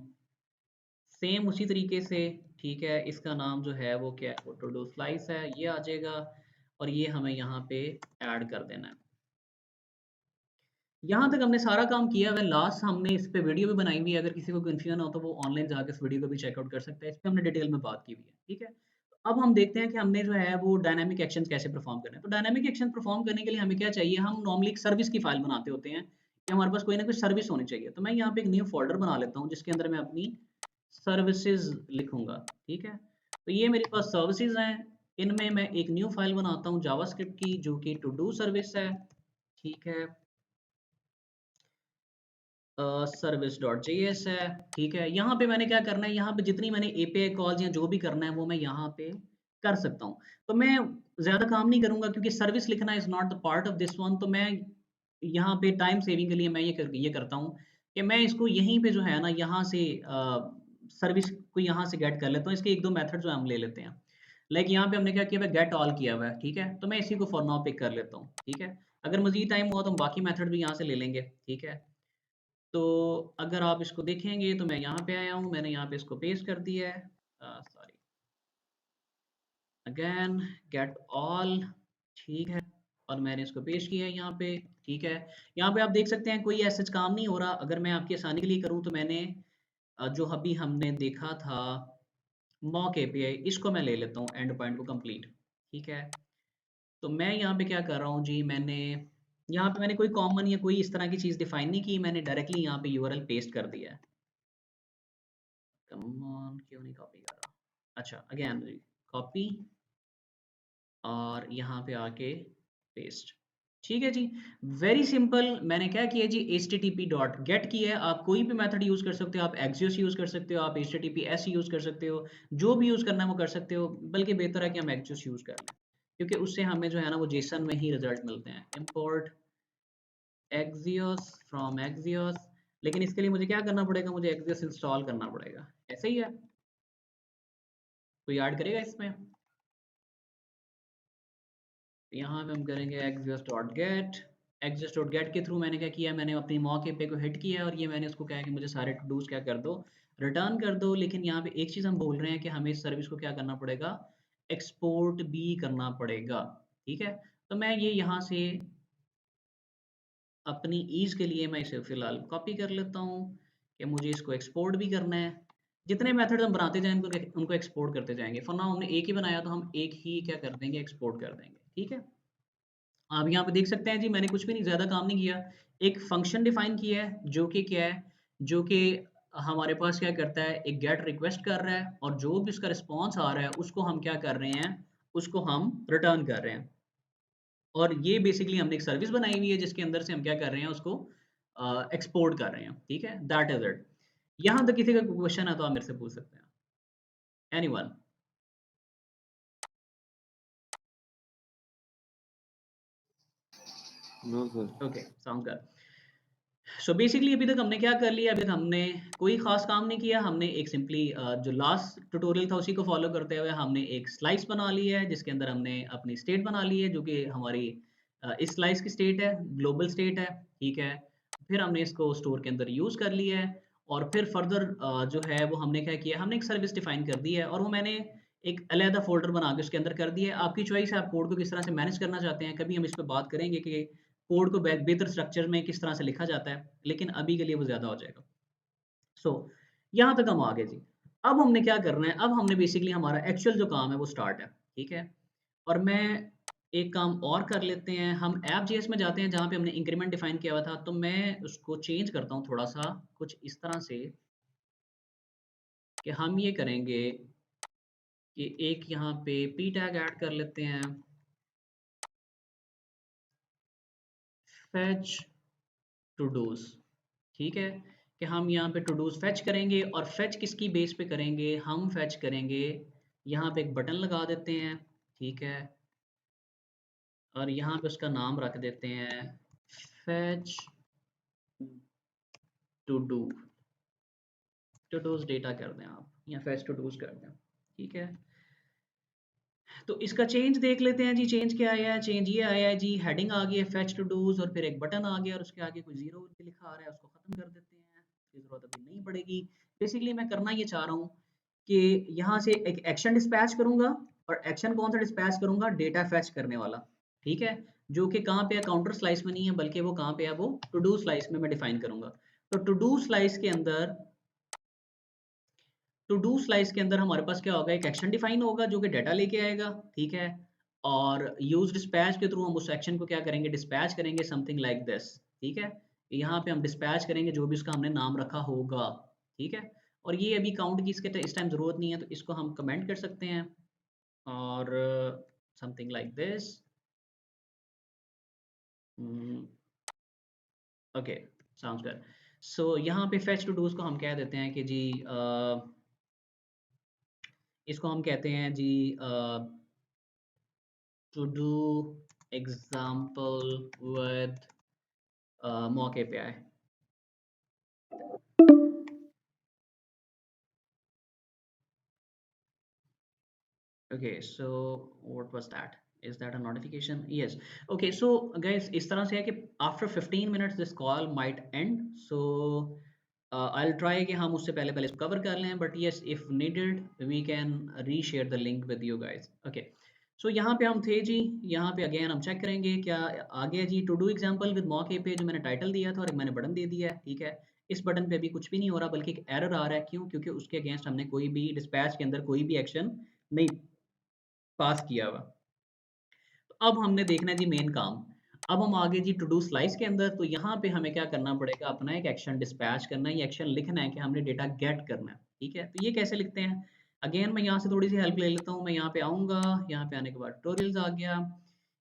सेम उसी तरीके से, ठीक है। इसका नाम जो है वो क्या है, वो टू डू स्लाइस है, ये आ जाएगा, और ये हमें यहाँ पे ऐड कर देना है। यहाँ तक हमने सारा काम किया है, लास्ट हमने इस पे वीडियो भी बनाई हुई है, अगर किसी को कन्फ्यूजन हो तो वो ऑनलाइन जाकर इस वीडियो को भी चेकआउट कर सकता है, इस पे हमने डिटेल में बात की हुई है, ठीक है। तो अब हम देखते हैं कि हमने जो है वो डायनामिक एक्शन कैसे परफॉर्म करना है। तो डायनामिक एक्शन परफॉर्म करने के लिए हमें क्या चाहिए, हम नॉर्मली एक सर्विस की फाइल बनाते होते हैं कि हमारे पास कोई ना कोई सर्विस होनी चाहिए। तो मैं यहाँ पे एक न्यू फोल्डर बना लेता हूँ जिसके अंदर मैं अपनी सर्विसेज लिखूंगा, ठीक है। तो ये मेरे पास सर्विसेज हैं, इनमें मैं एक न्यू फाइल बनाता हूँ जावास्क्रिप्ट की जो कि टू डू सर्विस है, ठीक है, सर्विस डॉट जेएस है, ठीक है। यहाँ पे मैंने क्या करना है, यहाँ पे जितनी मैंने एपीआई कॉल्स या जो भी करना है वो मैं यहाँ पे कर सकता हूँ। तो मैं ज्यादा काम नहीं करूंगा क्योंकि सर्विस लिखना is not the part of this one. तो मैं यहाँ पे टाइम सेविंग के लिए मैं ये करता हूँ कि मैं इसको यहीं पे जो है ना, यहाँ से सर्विस को यहाँ से गेट कर लेता हूँ। इसके एक दो मेथड जो हम ले लेते हैं, लाइक यहाँ पे हमने क्या किया हुआ है, गेट ऑल किया हुआ है, ठीक है। तो मैं इसी को फॉर नाउ पिक कर लेता हूँ, ठीक है। अगर मजीद टाइम हुआ तो हम बाकी मेथड भी यहाँ से ले लेंगे, ठीक है। तो अगर आप इसको देखेंगे तो मैं यहाँ पे आया हूँ, मैंने यहाँ पे इसको पेस्ट कर दिया है, सॉरी, अगेन गेट ऑल, ठीक है, और मैंने इसको पेस्ट किया है यहाँ पे, ठीक है। यहाँ पे आप देख सकते हैं कोई ऐसा काम नहीं हो रहा। अगर मैं आपकी आसानी के लिए करूँ तो मैंने जो अभी हमने देखा था मॉक एपीआई, इसको मैं ले लेता हूँ एंड पॉइंट को कंप्लीट, ठीक है। तो मैं यहाँ पे क्या कर रहा हूँ जी, मैंने यहाँ पे मैंने कोई कॉमन या कोई इस तरह की चीज़ डिफाइन नहीं की, मैंने डायरेक्टली यहाँ पे यूआरएल पेस्ट कर दिया है। कम ऑन, क्यों नहीं कॉपी कर रहा, अच्छा अगेन कॉपी, और यहाँ पे आके पेस्ट, ठीक है जी, वेरी सिंपल। मैंने क्या किया जी, http.get किया है। आप कोई भी मेथड यूज़ कर सकते हो, आप Axios यूज़ कर सकते हो, आप https यूज़ कर सकते हो, जो भी यूज़ करना है वो कर सकते हो, बल्कि बेहतर है कि हम Axios यूज़ कर लें, क्योंकि उससे हमें जो है ना वो जेसन में ही रिजल्ट मिलते हैं। इम्पोर्ट Axios फ्रॉम Axios, लेकिन इसके लिए मुझे क्या करना पड़ेगा, मुझे Axios इंस्टॉल करना पड़ेगा, ऐसे ही है, कोई ऐड करेगा इसमें? यहाँ पे हम करेंगे axios.get। axios.get के थ्रू मैंने क्या किया, मैंने अपनी मौके पे को हिट किया और ये मैंने उसको कहा कि मुझे सारे टू डूज क्या कर दो, रिटर्न कर दो। लेकिन यहाँ पे एक चीज़ हम बोल रहे हैं कि हमें इस सर्विस को क्या करना पड़ेगा, एक्सपोर्ट भी करना पड़ेगा। ठीक है, तो मैं ये यहाँ से अपनी ईज के लिए मैं इसे फिलहाल कॉपी कर लेता हूँ कि मुझे इसको एक्सपोर्ट भी करना है। जितने मेथड हम बनाते जाएं उनको एक्सपोर्ट करते जाएंगे। फॉर नाउ हमने एक ही बनाया तो हम एक ही क्या कर देंगे, एक्सपोर्ट कर देंगे। ठीक है, आप यहाँ पे देख सकते हैं जी, मैंने कुछ भी नहीं, ज़्यादा काम नहीं किया। एक फंक्शन डिफाइन किया है जो कि क्या है, जो कि हमारे पास क्या करता है, एक गेट रिक्वेस्ट कर रहा है और जो भी उसका रिस्पॉन्स आ रहा है उसको हम क्या कर रहे हैं, उसको हम रिटर्न कर रहे हैं। और ये बेसिकली हमने एक सर्विस बनाई हुई है जिसके अंदर से हम क्या कर रहे हैं, उसको एक्सपोर्ट कर रहे हैं। ठीक है, दैट इज इट। यहाँ तक किसी का क्वेश्चन है तो आप मेरे से पूछ सकते हैं, anyone? No, sir. Okay, sound good. So basically अभी तक हमने क्या कर लिया, अभी तक हमने कोई खास काम नहीं किया। हमने एक सिंपली जो लास्ट ट्यूटोरियल था उसी को फॉलो करते हुए हमने एक स्लाइस बना ली है जिसके अंदर हमने अपनी स्टेट बना ली है, जो कि हमारी इस स्लाइस की स्टेट है, ग्लोबल स्टेट है। ठीक है, फिर हमने इसको स्टोर के अंदर यूज कर लिया है और फिर फर्दर जो है वो हमने क्या किया, हमने एक सर्विस डिफाइन कर दी है और वो मैंने एक अलहदा फोल्डर बना के उसके अंदर कर दिया है। आपकी चॉइस है, आप कोड को किस तरह से मैनेज करना चाहते हैं। कभी हम इस पर बात करेंगे कि कोड को बेहतर स्ट्रक्चर में किस तरह से लिखा जाता है, लेकिन अभी के लिए वो ज़्यादा हो जाएगा। सो यहाँ तक हम आ गए जी। अब हमने क्या करना है, अब हमने बेसिकली हमारा एक्चुअल जो काम है वो स्टार्ट है। ठीक है, और मैं एक काम और कर लेते हैं, हम ऐप जेएस में जाते हैं जहाँ पे हमने इंक्रीमेंट डिफाइन किया हुआ था। तो मैं उसको चेंज करता हूँ थोड़ा सा, कुछ इस तरह से कि हम ये करेंगे कि एक यहाँ पे पी टैग ऐड कर लेते हैं, फेच टू डूज। ठीक है, कि हम यहाँ पे टू डूज फेच करेंगे और फेच किसकी बेस पे करेंगे, हम फेच करेंगे, यहाँ पे एक बटन लगा देते हैं। ठीक है, और यहाँ पे उसका नाम रख देते हैं fetch todo, todos data कर दें आप, या फेच टू डूज कर दें। ठीक है, तो इसका चेंज देख लेते हैं जी। चेंज क्या आया है, चेंज ये आया है जी, हेडिंग आ गई है फेच टू डूज और फिर एक बटन आ गया और उसके आगे कोई जीरो लिखा आ रहा है, उसको खत्म कर देते हैं, इसकी जरूरत अभी नहीं पड़ेगी। बेसिकली मैं करना ये चाह रहा हूँ कि यहाँ से एक एक्शन डिस्पैच करूंगा, और एक्शन कौन सा डिस्पैच करूंगा, डेटा फेच करने वाला। ठीक है, जो कि कहाँ पे है, काउंटर स्लाइस में नहीं है, बल्कि वो कहाँ पे है, वो टू डू स्लाइस में मैं डिफाइन करूंगा। तो टू डू स्लाइस के अंदर, टू डू स्लाइस के अंदर हमारे पास क्या होगा, एक एक्शन डिफाइन होगा जो कि डाटा लेके आएगा। ठीक है, और यूज डिस्पैच के थ्रू हम उस एक्शन को क्या करेंगे, डिस्पैच करेंगे, समथिंग लाइक दिस। ठीक है, यहाँ पे हम डिस्पैच करेंगे जो भी उसका हमने नाम रखा होगा। ठीक है, और ये अभी काउंट की इसके इस टाइम जरूरत नहीं है, तो इसको हम कमेंट कर सकते हैं और something like this. Okay, sounds good. So यहाँ पे फेच टू डूज को हम कह देते हैं कि जी इसको हम कहते हैं जी to do example with मौके पे आए। Okay, so what was that? Is that a notification? Yes. Okay, so guys, इस तरह से है कि after 15 minutes this call might end. So I'll try कि हम उससे पहले पहले इसको cover कर लें, but yes, if needed, we can reshare the link with you guys. Okay. सो यहाँ पे हम थे जी, यहाँ पे अगेन हम चेक करेंगे क्या आ गया जी, टू डू एग्जाम्पल विद मॉके पे, जो मैंने टाइटल दिया था और एक मैंने बटन दे दिया है। ठीक है, इस बटन पे अभी कुछ भी नहीं हो रहा, बल्कि एक एरर आ रहा है। क्यों? क्योंकि उसके अगेंस्ट हमने कोई भी डिस्पैच के अंदर कोई भी एक्शन नहीं पास किया हुआ। तो अब हमने देखना है जी मेन काम। अब हम आगे जी टू डू स्लाइस के अंदर, तो यहाँ पे हमें क्या करना पड़ेगा, अपना एक एक्शन डिस्पैच करना है, ये एक्शन लिखना है कि हमने डेटा गेट करना है। ठीक है, तो ये कैसे लिखते हैं, अगेन मैं यहाँ से थोड़ी सी हेल्प ले लेता हूँ। मैं यहाँ पे आऊँगा, यहाँ पे आने के बाद ट्यूटोरियल्स आ गया,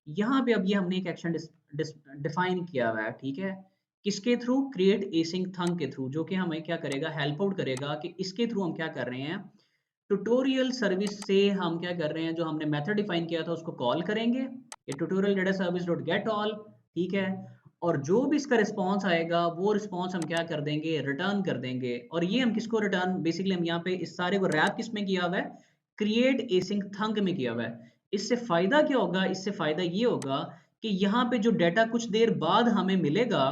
यहाँ पे अब ये हमने एक एक्शन डिफाइन किया हुआ है, ठीक है। किसके थ्रू? क्रिएट एसिंक थंग के थ्रू, जो कि हमें क्या करेगा, हेल्प आउट करेगा कि इसके थ्रू हम क्या कर रहे हैं, ट्यूटोरियल सर्विस से हम क्या कर रहे हैं, जो हमने मेथड डिफाइन किया था उसको कॉल करेंगे, ये tutorial data service dot get all, ठीक है। और जो भी इसका रिस्पॉन्स आएगा वो रिस्पॉन्स हम क्या कर देंगे, रिटर्न कर देंगे। और ये हम किसको रिटर्न, बेसिकली हम यहाँ पे इस सारे को रैप किस में किया हुआ है, क्रिएट एसिंक थंग में किया हुआ है। इससे फायदा क्या होगा, इससे फायदा ये होगा कि यहाँ पे जो डेटा कुछ देर बाद हमें मिलेगा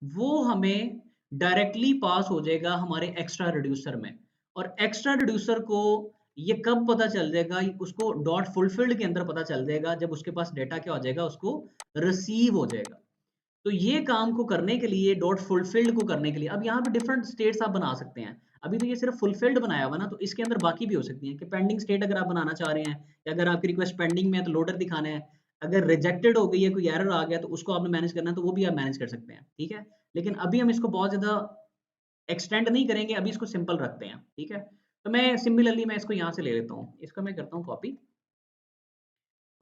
वो हमें डायरेक्टली पास हो जाएगा हमारे एक्स्ट्रा रिड्यूसर में। और एक्स्ट्रा रिड्यूसर को ये कब पता चल जाएगा, उसको डॉट फुलफिल्ड के अंदर पता चल जाएगा, जब उसके पास डेटा क्या हो जाएगा, उसको रिसीव हो जाएगा। तो ये काम को करने के लिए, डॉट फुलफिल्ड को करने के लिए, अब यहाँ पे डिफरेंट स्टेट्स आप बना सकते हैं। अभी तो ये सिर्फ फुलफिल्ड बनाया हुआ ना, तो इसके अंदर बाकी भी हो सकती है कि पेंडिंग स्टेट अगर आप बनाना चाह रहे हैं, या अगर आपकी रिक्वेस्ट पेंडिंग में है तो लोडर दिखाना है, अगर रिजेक्टेड हो गई है, कोई एरर आ गया तो उसको आपने मैनेज करना है, तो वो भी आप मैनेज कर सकते हैं, ठीक है। लेकिन अभी हम इसको बहुत ज्यादा एक्सटेंड नहीं करेंगे, अभी इसको सिंपल रखते हैं, ठीक है। तो मैं सिमिलरली मैं इसको यहाँ से ले लेता हूँ, इसको मैं करता हूँ कॉपी,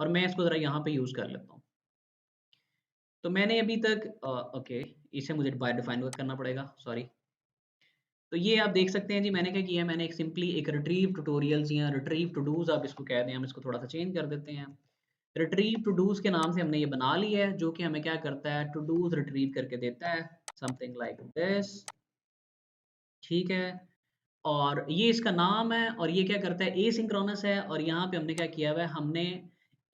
और मैं इसको जरा यहाँ पे यूज कर लेता हूँ। तो मैंने अभी तक ओके, इसे मुझे बाय डिफाइन करना पड़ेगा, सॉरी। तो ये आप देख सकते हैं जी, मैंने क्या किया है, मैंने एक सिंपली एक रिट्रीव ट्यूटोरियल्स या रिट्रीव टू डूज आप इसको कह दें, हम इसको थोड़ा सा चेंज कर देते हैं। रिट्रीव टू डूज के नाम से हमने ये बना लिया है, जो कि हमें क्या करता है, टू डूज रिट्रीव करके देता है, समथिंग लाइक दिस, ठीक है। और ये इसका नाम है, और ये क्या करता है, एसिंक्रोनस है। और यहाँ पे हमने क्या किया हुआ है, हमने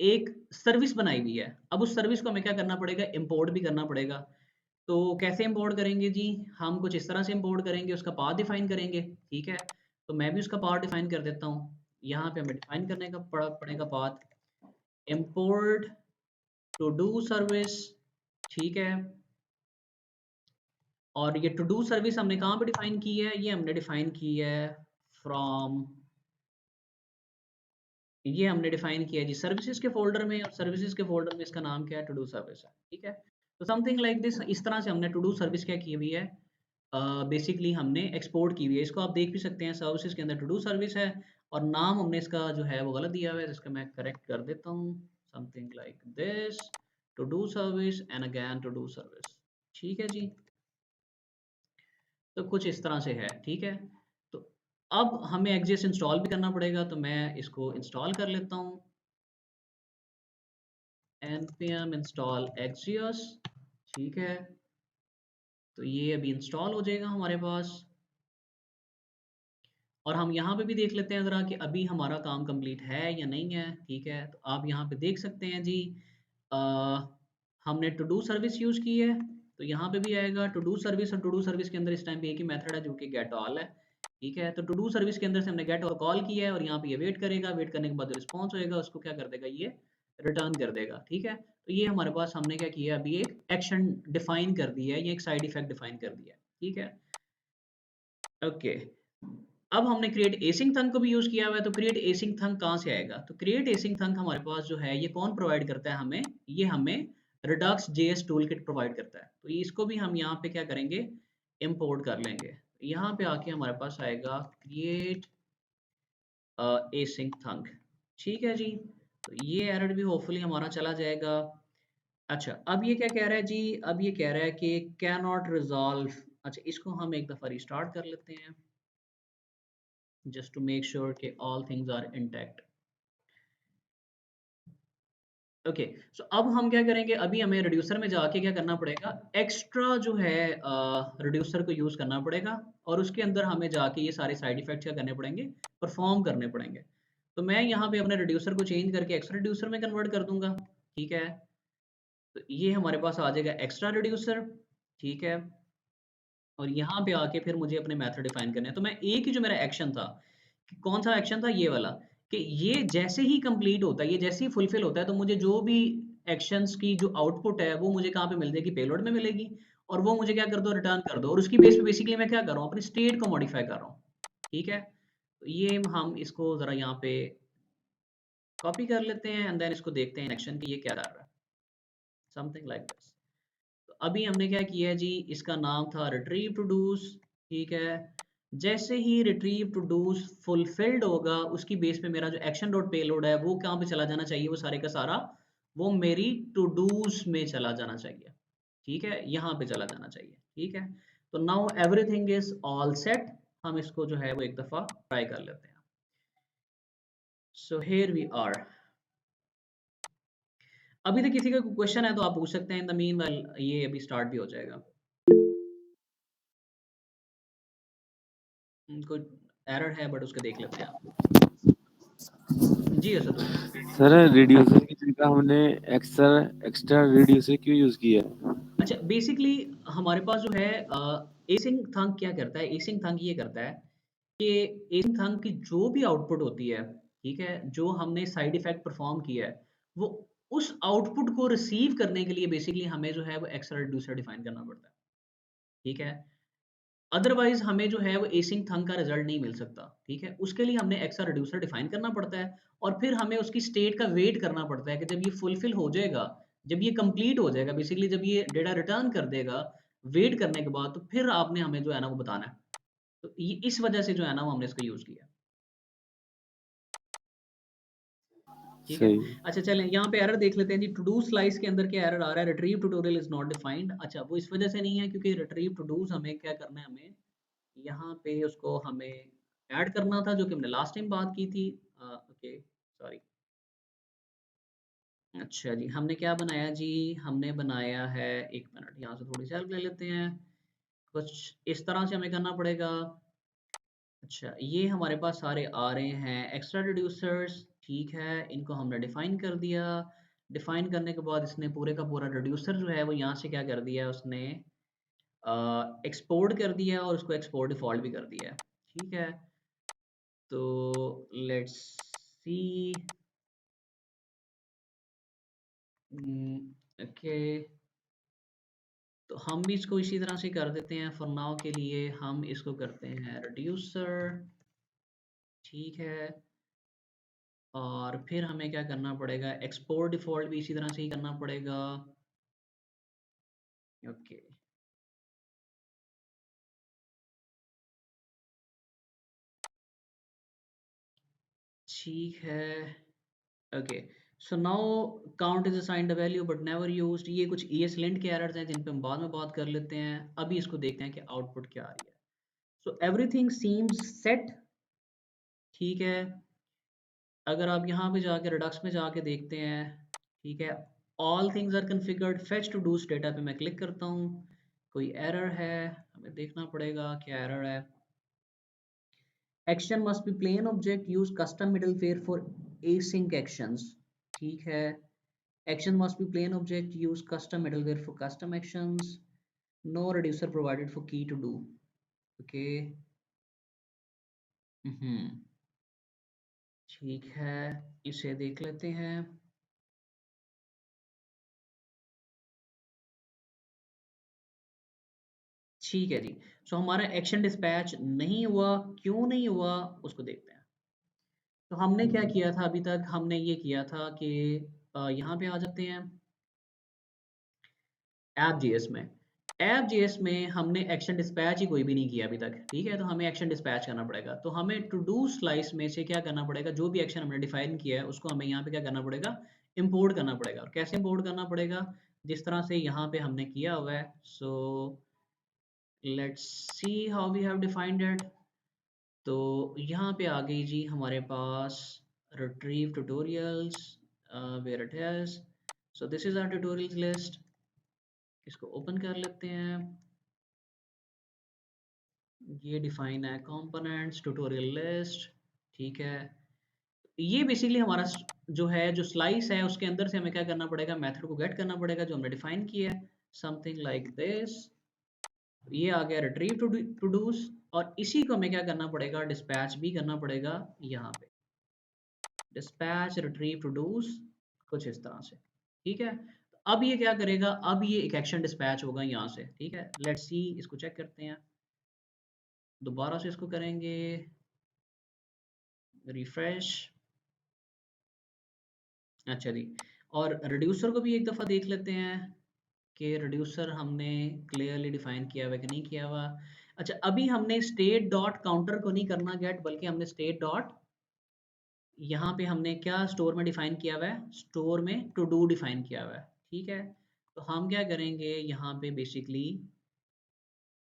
एक सर्विस बनाई हुई है। अब उस सर्विस को हमें क्या करना पड़ेगा, इंपोर्ट भी करना पड़ेगा। तो कैसे इंपोर्ट करेंगे जी, हम कुछ इस तरह से इंपोर्ट करेंगे, उसका पाथ डिफाइन करेंगे, ठीक है। तो मैं भी उसका पाथ डिफाइन कर देता हूँ। यहाँ पे हमें डिफाइन करने का पड़ेगा path, import todo service, ठीक है। और ये टू डू सर्विस हमने कहाँ पे डिफाइन की है, ये हमने डिफाइन की है फ्रॉम, ये हमने डिफाइन किया जी सर्विसेज के फोल्डर में, और सर्विसेज के फोल्डर में इसका नाम क्या है, टू डू सर्विस है, ठीक है। तो समथिंग लाइक दिस, इस तरह से हमने टू डू सर्विस क्या की हुई है, बेसिकली हमने एक्सपोर्ट की हुई है। इसको आप देख भी सकते हैं, सर्विसेज के अंदर टू डू सर्विस है, और नाम हमने इसका जो है वो गलत दिया हुआ है, जिसका मैं करेक्ट कर देता हूँ, something like this, todo service and again todo service, ठीक है जी। तो कुछ इस तरह से है, ठीक है। तो अब हमें एक्जिस्ट इंस्टॉल भी करना पड़ेगा, तो मैं इसको इंस्टॉल कर लेता हूँ, npm install axios, ठीक है। तो ये अभी इंस्टॉल हो जाएगा हमारे पास, और हम यहाँ पे भी देख लेते हैं ज़रा कि अभी हमारा काम कंप्लीट है या नहीं है, ठीक है। तो आप यहाँ पे देख सकते हैं जी, आ, हमने टू डू सर्विस यूज़ की है, तो यहाँ पे भी आएगा टू डू सर्विस, और टू डू सर्विस के अंदर इस टाइम पे एक ही मेथड है जो कि गेट ऑल है, ठीक है। तो टू डू सर्विस के अंदर से हमने गेट ऑल कॉल किया है, और यहाँ पे ये वेट करेगा, वेट करने के बाद जो रिस्पॉन्स होएगा उसको क्या कर देगा, ये रिटर्न कर देगा, ठीक है। तो ये हमारे पास हमने क्या किया, अभी एक एक्शन डिफाइन कर दिया है, ये एक साइड इफेक्ट डिफाइन कर दिया है, ठीक है। ओके, अब हमने क्रिएट एसिंग थंग को भी यूज किया हुआ है। तो क्रिएट एसिंग थंग कहाँ से आएगा, तो क्रिएट एसिंग थंग हमारे पास जो है, ये कौन प्रोवाइड करता है हमें, ये हमें Redux JS tool kit provide करता है। तो इसको भी हम यहाँ पे क्या करेंगे, इंपोर्ट कर लेंगे। यहाँ पे आके हमारे पास आएगा क्रिएट एसिंग थंग, ठीक है जी। तो ये एरर भी होपफुली हमारा चला जाएगा। अच्छा, अब ये क्या कह रहा है जी, अब ये कह रहा है कि कैन नॉट रिजॉल्व। अच्छा, इसको हम एक दफ़ा रिस्टार्ट कर लेते हैं, just to make sure कि all things are intact. Okay, so अब हम क्या करेंगे, अभी हमें रिड्यूसर में जाके क्या करना पड़ेगा, एक्स्ट्रा जो है रिड्यूसर को यूज करना पड़ेगा, और उसके अंदर हमें जाके ये सारे साइड इफेक्ट्स क्या करने पड़ेंगे, परफॉर्म करने पड़ेंगे। तो मैं यहाँ पे अपने रिड्यूसर को चेंज करके एक्स्ट्रा रिड्यूसर में कन्वर्ट कर दूंगा, ठीक है। तो ये हमारे पास आ जाएगा एक्स्ट्रा रिड्यूसर, ठीक है। और यहाँ पे आके फिर मुझे अपने मेथड डिफाइन करने हैं। तो मैं एक ही जो मेरा एक्शन था, कि कौन सा एक्शन था, ये वाला, कि ये जैसे ही कंप्लीट होता है, ये जैसे ही फुलफिल होता है, तो मुझे जो भी एक्शंस की जो आउटपुट है वो मुझे कहाँ पे मिल जाएगी, पेलोड में मिलेगी, और वो मुझे क्या कर दो, रिटर्न कर दो। और उसकी बेस पे बेसिकली मैं क्या कर रहा हूँ, अपनी स्टेट को मॉडिफाई कर रहा हूँ, ठीक है। तो ये हम इसको जरा यहाँ पे कॉपी कर लेते हैं, एंड देन इसको देखते हैं एक्शन की ये क्या कर रहा है, समथिंग लाइक दिस। तो अभी हमने क्या किया है जी, इसका नाम था रिट्रीव टू डूज, ठीक है। जैसे ही रिट्रीव टू डूज फुलफिल्ड होगा, उसकी बेस पे मेरा जो एक्शन डॉट पेलोड है वो कहाँ पे चला जाना चाहिए, वो सारे का सारा वो मेरी टू डूज में चला जाना चाहिए, ठीक है, यहाँ पे चला जाना चाहिए, ठीक है। तो now everything is all set, हम इसको जो है वो एक दफ़ा ट्राई कर लेते हैं। So here we are. अभी तक किसी का क्वेश्चन है तो आप पूछ सकते हैं, इन द मीनवाइल ये अभी स्टार्ट भी हो जाएगा। कोई एरर है बट उसके देख लेते हैं आप। जी असद भाई। सर रिड्यूसर की जगह हमने एक्स्ट्रा एक्स्ट्रा रिड्यूसर क्यों यूज किया? अच्छा, बेसिकली हमारे पास जो है एसिंग थंक क्या करता है, एसिंग थंक ये करता है कि एसिंग थंक की जो भी आउटपुट होती है, ठीक है, जो हमने साइड इफेक्ट परफॉर्म किया है, वो उस आउटपुट को रिसीव करने के लिए बेसिकली हमें जो है वो एक्स्ट्रा रिड्यूसर डिफाइन करना पड़ता है, ठीक है। अदरवाइज हमें जो है वो एसिंग थंक का रिजल्ट नहीं मिल सकता, ठीक है। उसके लिए हमने एक्स्ट्रा रिड्यूसर डिफाइन करना पड़ता है और फिर हमें उसकी स्टेट का वेट करना पड़ता है कि जब ये फुलफिल हो जाएगा, जब ये कंप्लीट हो जाएगा, बेसिकली जब ये डेटा रिटर्न कर देगा, वेट करने के बाद, तो फिर आपने हमें जो है ना वो बताना है। तो ये इस वजह से जो है ना वो हमने इसका यूज किया, ठीक है। सही। अच्छा चलें, यहाँ पे एरर देख लेते हैं जी। टू डू स्लाइस के अंदर क्या एरर आ रहा है, retrieve tutorial is not defined. अच्छा, वो इस वजह से नहीं है क्योंकि रिट्रीव टू डूज हमें क्या करना है, हमें यहाँ पे उसको हमें ऐड करना था, जो कि हमने लास्ट टाइम बात की थी। Okay sorry. अच्छा जी, हमने क्या बनाया जी, हमने बनाया है, एक मिनट यहाँ से थोड़ी सी हेल्प ले लेते हैं। कुछ इस तरह से हमें करना पड़ेगा। अच्छा, ये हमारे पास सारे आ रहे हैं एक्स्ट्रा रिड्यूसर्स, ठीक है, इनको हमने डिफाइन कर दिया। डिफाइन करने के बाद इसने पूरे का पूरा रिड्यूसर जो है वो यहाँ से क्या कर दिया, उसने एक्सपोर्ट कर दिया और उसको एक्सपोर्ट डिफॉल्ट भी कर दिया है, ठीक है। तो लेट्स सी। ओके, तो हम भी इसको इसी तरह से कर देते हैं। फॉर नाउ के लिए हम इसको करते हैं रिड्यूसर, ठीक है। और फिर हमें क्या करना पड़ेगा, एक्सपोर्ट डिफॉल्ट भी इसी तरह से ही करना पड़ेगा। ओके, ठीक है। Okay, so now count is assigned a value but never used. ये कुछ ESLint के एरर्स हैं जिन पे हम बाद में बात कर लेते हैं। अभी इसको देखते हैं कि आउटपुट क्या आ रही है। सो एवरीथिंग सीम्स सेट, ठीक है। अगर आप यहाँ पे जाके रिडक्स में जाके देखते हैं, ठीक है, all things are configured, fetch todos data पे मैं क्लिक करता हूँ। कोई एरर है, हमें देखना पड़ेगा क्या एरर है। Action must be plain object, use custom middleware for async actions, ठीक है। Action must be plain object, use custom middleware for custom actions, no reducer provided for key todo. Okay, ठीक है, इसे देख लेते हैं। ठीक है जी। सो हमारा एक्शन डिस्पैच नहीं हुआ, क्यों नहीं हुआ उसको देखते हैं। तो हमने क्या किया था अभी तक, हमने ये किया था कि यहाँ पे आ जाते हैं ऐप जेएस में। ऐप जेएस में हमने एक्शन डिस्पैच ही कोई भी नहीं किया अभी तक, ठीक है। तो हमें एक्शन डिस्पैच करना पड़ेगा। तो हमें टू डू स्लाइस में से क्या करना पड़ेगा, जो भी एक्शन हमने डिफाइन किया है उसको हमें यहाँ पे क्या करना पड़ेगा, इंपोर्ट करना पड़ेगा। और कैसे इंपोर्ट करना पड़ेगा, जिस तरह से यहाँ पे हमने किया हुआ है। So let's see how we have defined it. तो यहाँ पे आ गई जी हमारे पास retrieve tutorials, where it is, so this is our tutorials list। इसको ओपन कर लेते हैं। ये डिफाइन है कंपोनेंट्स ट्यूटोरियल लिस्ट, ठीक है। ये बेसिकली हमारा जो है, जो स्लाइस है, उसके अंदर से हमें क्या करना पड़ेगा, मेथड को गेट करना पड़ेगा जो हमने डिफाइन किया है, समथिंग लाइक दिस। ये आ गया रिट्रीव टू डूज, और इसी को हमें क्या करना पड़ेगा, डिस्पैच भी करना पड़ेगा यहाँ पे। डिस्पैच रिट्रीव टू डूज, कुछ इस तरह से, ठीक है। तो अब ये क्या करेगा, अब ये एक एक्शन डिस्पैच होगा यहाँ से, ठीक है। लेट्स सी, इसको चेक करते हैं, दोबारा से इसको करेंगे रिफ्रेश। अच्छा जी, और रिड्यूसर को भी एक दफ़ा देख लेते हैं कि रिड्यूसर हमने क्लियरली डिफाइन किया हुआ कि नहीं किया हुआ। अच्छा, अभी हमने स्टेट डॉट काउंटर को नहीं करना गेट, बल्कि हमने स्टेट डॉट यहाँ पे हमने क्या स्टोर में डिफाइन किया हुआ है, स्टोर में टू डू डिफाइन किया हुआ है, ठीक है। तो हम क्या करेंगे यहाँ पे बेसिकली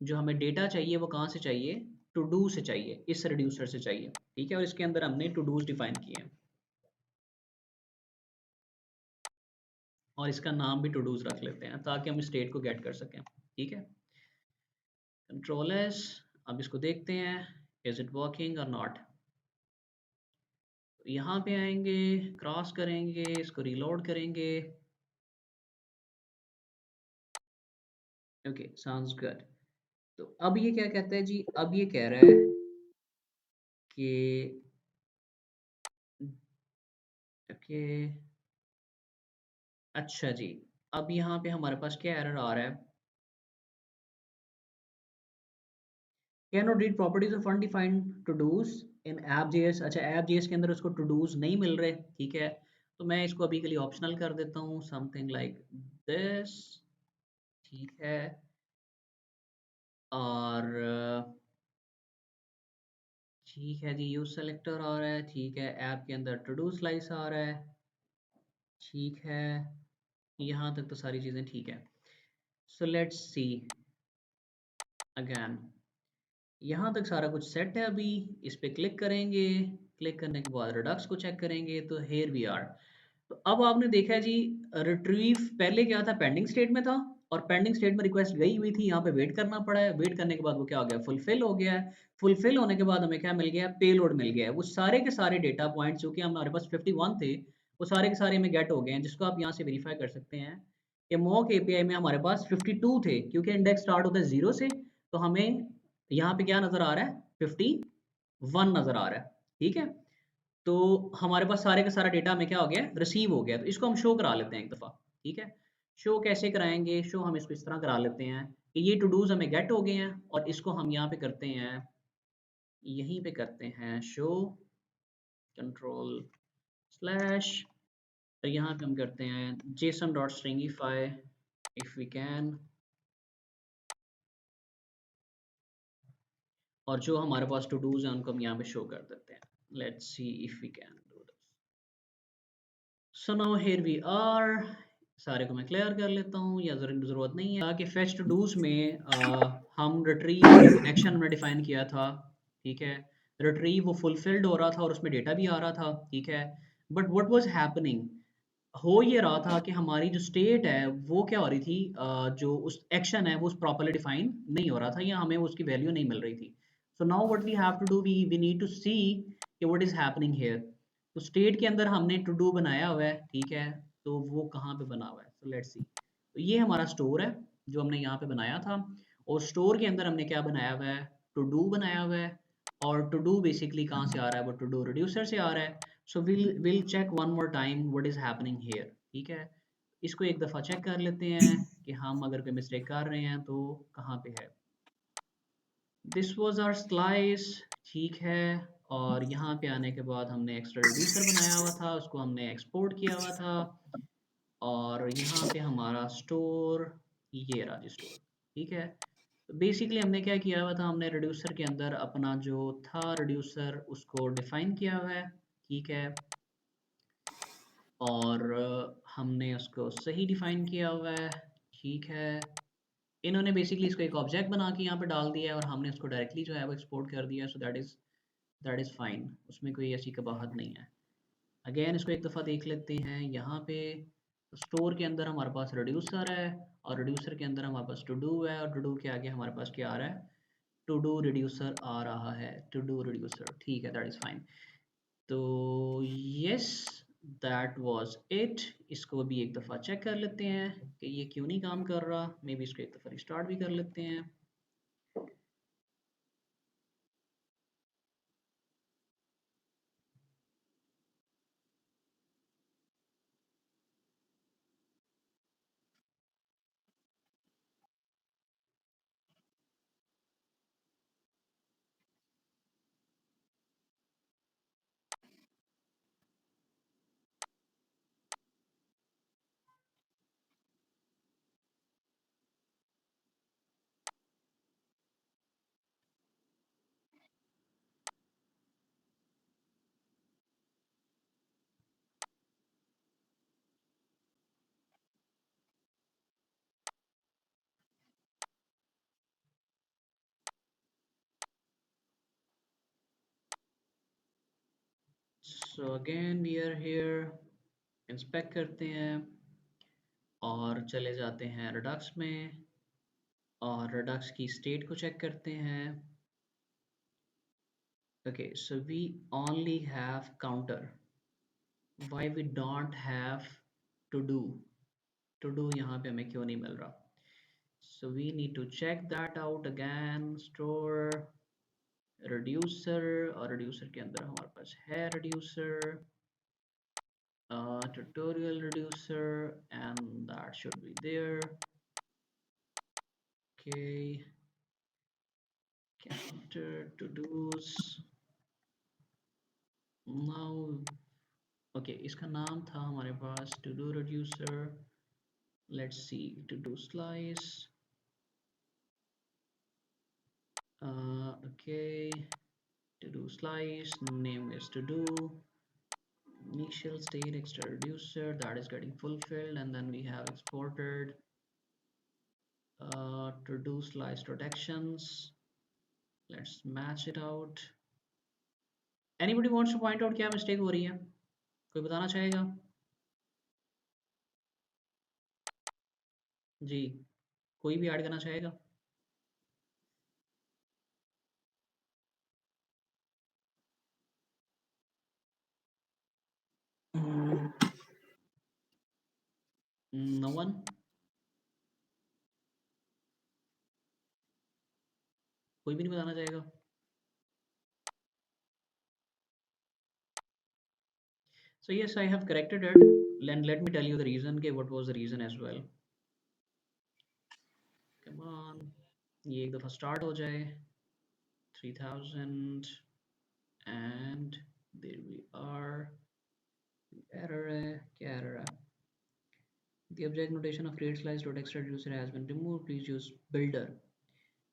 जो हमें डेटा चाहिए वो कहाँ से चाहिए, टू डू से चाहिए, इस रिड्यूसर से चाहिए, ठीक है। और इसके अंदर हमने टू डूज डिफाइन किए हैं और इसका नाम भी टू डूज रख लेते हैं ताकि हम स्टेट को गेट कर सकें, ठीक है। कंट्रोल एस, अब इसको देखते हैं इज इट वर्किंग और नॉट। यहाँ पे आएंगे, क्रॉस करेंगे, इसको रीलोड करेंगे। Okay, sounds good. तो अब ये क्या कहता है जी, अब ये कह रहा है कि ओके, अच्छा जी, अब यहाँ पे हमारे पास क्या एरर आ रहा है, cannot read properties of undefined todos in app JS. अच्छा, ऐप जेएस के अंदर उसको टू डूज नहीं मिल रहे, ठीक है। तो मैं इसको अभी के लिए ऑप्शनल कर देता हूँ, समथिंग लाइक दिस, ठीक है। और ठीक है जी, यूज सेलेक्टर आ रहा है, ठीक है। ऐप के अंदर टू डू स्लाइस आ रहा है, ठीक है। यहाँ तक तो सारी चीज़ें ठीक है। सो लेट्स सी अगेन, यहाँ तक सारा कुछ सेट है। अभी इस पे क्लिक करेंगे, क्लिक करने के बाद रिडक्स को चेक करेंगे तो हेयर वी आर। तो अब आपने देखा जी, रिट्रीव पहले क्या था, पेंडिंग स्टेट में था और पेंडिंग स्टेट में रिक्वेस्ट गई हुई थी, यहाँ पे वेट करना पड़ा है। वेट करने के बाद वो क्या हो गया, फुलफिल हो गया है। फुलफिल होने के बाद हमें क्या मिल गया, पेलोड मिल गया है। वो सारे के सारे डेटा पॉइंट्स जो कि हमारे पास 51 थे, वो सारे के सारे हमें गेट हो गए हैं, जिसको आप यहाँ से वेरीफाई कर सकते हैं कि मॉक एपीआई में हमारे पास 52 थे, क्योंकि इंडेक्स स्टार्ट होता है 0 से। तो हमें यहाँ पे क्या नजर आ रहा है, 51 नजर आ रहा है, ठीक है। तो हमारे पास सारे का सारा डेटा हमें क्या हो गया, रिसीव हो गया। तो इसको हम शो करा लेते हैं एक दफ़ा, ठीक है। शो कैसे कराएंगे, शो हम इसको इस तरह करा लेते हैं कि ये टू डूज हमें गेट हो गए हैं और इसको हम यहाँ पे करते हैं, यहीं पे करते हैं शो कंट्रोल स्लैश, तो यहाँ पे हम करते हैं JSON dot stringify if we can, और जो हमारे पास टू डूज हैं उनको हम यहाँ पे शो कर देते हैं। Let's see if we can do this. So now here we are, सारे को मैं क्लियर कर लेता हूँ, या ज़रूरत नहीं है कि फेच टू डूज में हम रिट्रीव एक्शन में डिफाइन किया था, ठीक है। रिट्रीव वो फुलफिल्ड हो रहा था और उसमें डेटा भी आ रहा था, ठीक है। बट व्हाट वाज हैपनिंग, हो ये रहा था कि हमारी जो स्टेट है वो क्या हो रही थी, जो उस एक्शन है वो प्रॉपर्ली डिफाइन नहीं हो रहा था, या हमें उसकी वैल्यू नहीं मिल रही थी। So now what we have to do, we need to see कि व्हाट इज हैपनिंग हियर। तो स्टेट के अंदर हमने टू डू बनाया हुआ है, ठीक है। तो वो कहाँ पे बना हुआ है, सो लेट्स सी। तो ये हमारा स्टोर है जो हमने यहाँ पे बनाया था, और स्टोर के अंदर हमने क्या बनाया हुआ है, टू डू बनाया हुआ है। और टू डू बेसिकली कहाँ से आ रहा है, वो टू डू रिड्यूसर से आ रहा है। So will check one more time what is happening here, ठीक है। इसको एक दफ़ा चेक कर लेते हैं कि हम अगर कोई मिस्टेक कर रहे हैं तो कहाँ पे है। दिस वाज आवर स्लाइस, ठीक है। और यहाँ पे आने के बाद हमने एक्स्ट्रा रिड्यूसर बनाया हुआ था, उसको हमने एक्सपोर्ट किया हुआ था। और यहाँ पे हमारा स्टोर, ये रहा जी स्टोर, ठीक है। तो बेसिकली हमने क्या किया हुआ था, हमने रिड्यूसर के अंदर अपना जो था रिड्यूसर उसको डिफाइन किया हुआ है, ठीक है। और हमने उसको सही डिफाइन किया हुआ है, ठीक है। इन्होंने बेसिकली इसको एक ऑब्जेक्ट बना के यहाँ पे डाल दिया है और हमने उसको डायरेक्टली जो है वो एक्सपोर्ट कर दिया है। सो दैट इज़ फाइन, उसमें कोई ऐसी कबाहत नहीं है। अगेन इसको एक दफ़ा देख लेते हैं, यहाँ पे स्टोर के अंदर हमारे पास रिड्यूसर है और रिड्यूसर के अंदर हमारे पास टू डू है, और टू डू के आगे हमारे पास क्या आ रहा है, टू डू रिड्यूसर आ रहा है, टू डू रिड्यूसर, ठीक है, दैट इज़ फाइन। तो यस, दैट वाज इट। इसको भी एक दफ़ा चेक कर लेते हैं कि ये क्यों नहीं काम कर रहा, मे बी इसको एक दफ़ा रिस्टार्ट भी कर लेते हैं। So again we are here, inspect करते हैं और चले जाते हैं रेडक्स में और रेडक्स की स्टेट को चेक करते हैं. Okay, so we only have counter. Why we don't have to do? To do यहाँ पे हमें क्यों नहीं मिल रहा? So we need to check that out again. Store reducer और reducer के अंदर हमारे पास है reducer, tutorial reducer, and that should be there. Okay, counter to do's. Now, okay, इसका नाम था हमारे पास to do reducer. Let's see, to do slice. Okay, to do slice, name is to do, initial state extra reducer, that is getting fulfilled, and then we have exported to do slice protections. Let's match it out. Anybody wants to point out क्या mistake हो रही है? कोई बताना चाहेगा? जी, कोई भी add करना चाहेगा? No one? कोई भी नहीं बताना चाहेगा? So yes, I have corrected it. Let me tell you the reason. Okay, what was the reason as well? Come on, ये एक दफ़ा start हो जाए. 3000 and there we are. Error है, क्या error है? The object notation of create slice dot extra reducer has been removed. Please use builder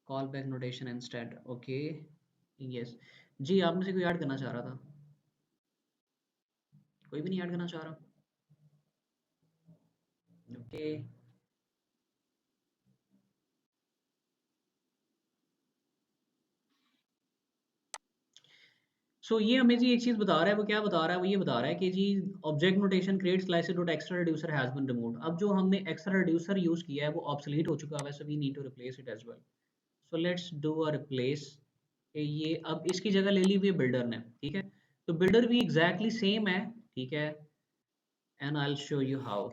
callback notation instead. Okay, yes. जी, आप में से कोई ऐड करना चाह रहा था? कोई भी नहीं ऐड करना चाह रहा? Okay. सो ये हमें जी एक चीज़ बता रहा है, वो क्या बता रहा है? वो ये बता रहा है कि जी object notation create slices dot extra reducer has been removed. अब जो हमने एक्स्ट्रा रिड्यूसर यूज़ किया है वो ऑब्सोलीट हो चुका है, so we need to replace it as well. So let's do a replace. ये अब इसकी जगह ले ली हुई है बिल्डर ने, ठीक है? तो बिल्डर भी एग्जैक्टली सेम है, ठीक है? And I will show you how.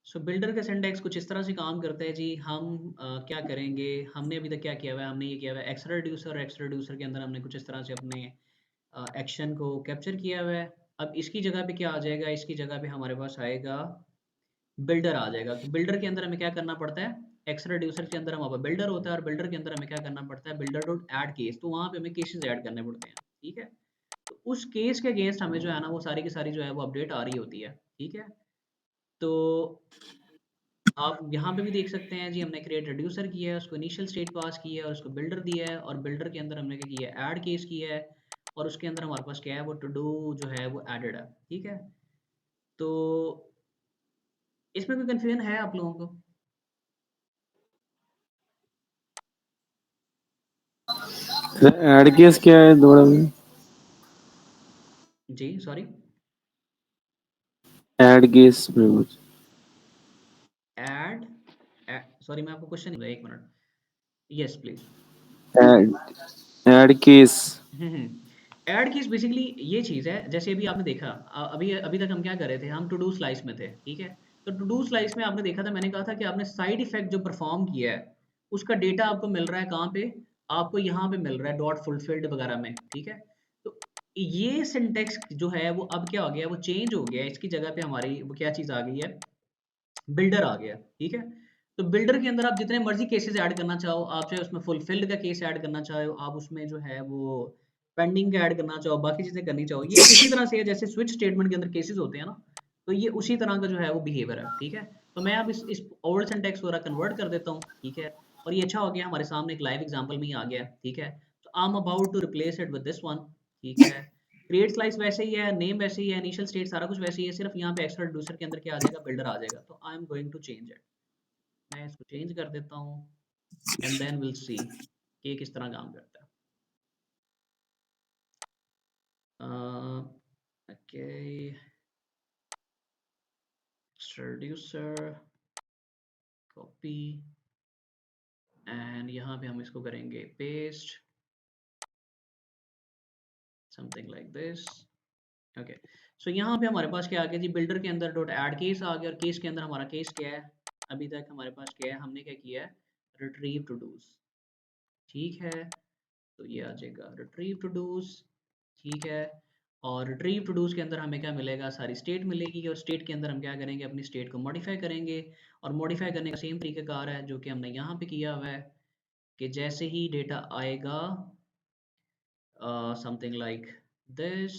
So builder का सिंटैक्स कुछ इस तरह से काम करता है जी. हम क्या करेंगे, हमने अभी तक क्या किया हुआ है, हमने ये किया हुआ है एक्स्ट्रा रिड्यूसर के अंदर हमने कुछ इस तरह से अपने एक्शन को कैप्चर किया हुआ है. अब इसकी जगह पे क्या आ जाएगा, इसकी जगह पे हमारे पास आएगा बिल्डर आ जाएगा. तो बिल्डर के अंदर हमें क्या करना पड़ता है, एक्स्ट्रा रिड्यूसर के अंदर हमारा बिल्डर होता है और बिल्डर के अंदर हमें क्या करना पड़ता है, बिल्डर डॉट ऐड केस. तो वहाँ पे हमें केसेस ऐड करने पड़ते हैं, ठीक है? तो उस केस के अगेंस्ट हमें जो है ना वो सारी की सारी जो है वो अपडेट आ रही होती है, ठीक है? तो आप यहाँ पे भी देख सकते हैं जी, हमने क्रिएट रिड्यूसर किया है, उसको इनिशियल स्टेट पास की है और उसको बिल्डर दिया है, और बिल्डर के अंदर हमने क्या किया है, ऐड केस किया है, और उसके अंदर हमारे पास क्या है, वो टू डू जो है वो एडेड है, ठीक है? तो इसमें कोई कंफ्यूजन है आप लोगों को? ऐड केस क्या है दोबारा में? जी सॉरी, ऐड केस में कुछ ऐड, सॉरी मैं आपको क्वेश्चन नहीं, एक minute. Yes please. Add case add case basically ये चीज़ है, जैसे अभी आपने देखा, अभी अभी तक हम क्या कर रहे थे, हम टू डू स्लाइस में थे, ठीक है? तो टू डू स्लाइस में आपने देखा था, मैंने कहा था कि आपने साइड इफेक्ट जो परफॉर्म किया है उसका डेटा आपको मिल रहा है कहाँ पे, आपको यहाँ पे मिल रहा है डॉट फुलफिल्ड वगैरह में, ठीक है? तो ये सिंटेक्स जो है वो अब क्या हो गया, वो चेंज हो गया. इसकी जगह पे हमारी वो क्या चीज़ आ गई है, बिल्डर आ गया, ठीक है? तो बिल्डर के अंदर आप जितने मर्जी केसेस ऐड करना चाहो, आप चाहे उसमें फुलफिल्ड का केस ऐड करना चाहो, आप उसमें जो है वो पेंडिंग का ऐड करना चाहो, बाकी चीजें करनी चाहो, ये उसी तरह से है जैसे स्विच स्टेटमेंट के अंदर केसेस होते हैं ना, तो ये उसी तरह का जो है वो बिहेवियर है, ठीक है? तो मैं अब इस ओल्ड सिंटैक्स वगैरह कन्वर्ट कर देता हूँ, ठीक है? और ये अच्छा हो गया, हमारे सामने एक लाइव एग्जांपल में ही आ गया, ठीक है? तो I am about to replace it with this one, ठीक है? क्रिएट स्लाइस वैसे ही है, नेम वैसे ही है, इनिशियल स्टेट सारा कुछ वैसे ही है, सिर्फ यहाँ पे एक्स्ट्रा रिड्यूसर के अंदर क्या आ जाएगा, बिल्डर आ जाएगा। तो I am going to change it, मैं इसको चेंज कर देता हूँ एंड देन विल सी कि किस तरह काम करता है। ओके, रिड्यूसर कॉपी एंड यहाँ पे हम इसको करेंगे paste, something like this. Okay, so यहाँ पे हमारे पास क्या आ गया जी, बिल्डर के अंदर डॉट ऐड केस आ गया, और केस के अंदर हमारा केस क्या है, अभी तक हमारे पास क्या है, हमने क्या किया है, रिट्रीव टू डूज। ठीक है, तो ये आ जाएगा रिट्रीव टू डूज। ठीक है, और रिट्रीव टू डूज के अंदर हमें क्या मिलेगा, सारी स्टेट मिलेगी, और स्टेट के अंदर हम क्या करेंगे, अपनी स्टेट को मॉडिफाई करेंगे। और मॉडिफाई करने का सेम तरीकाकार है जो कि हमने यहाँ पे किया हुआ है, कि जैसे ही डेटा आएगा समथिंग लाइक दिस,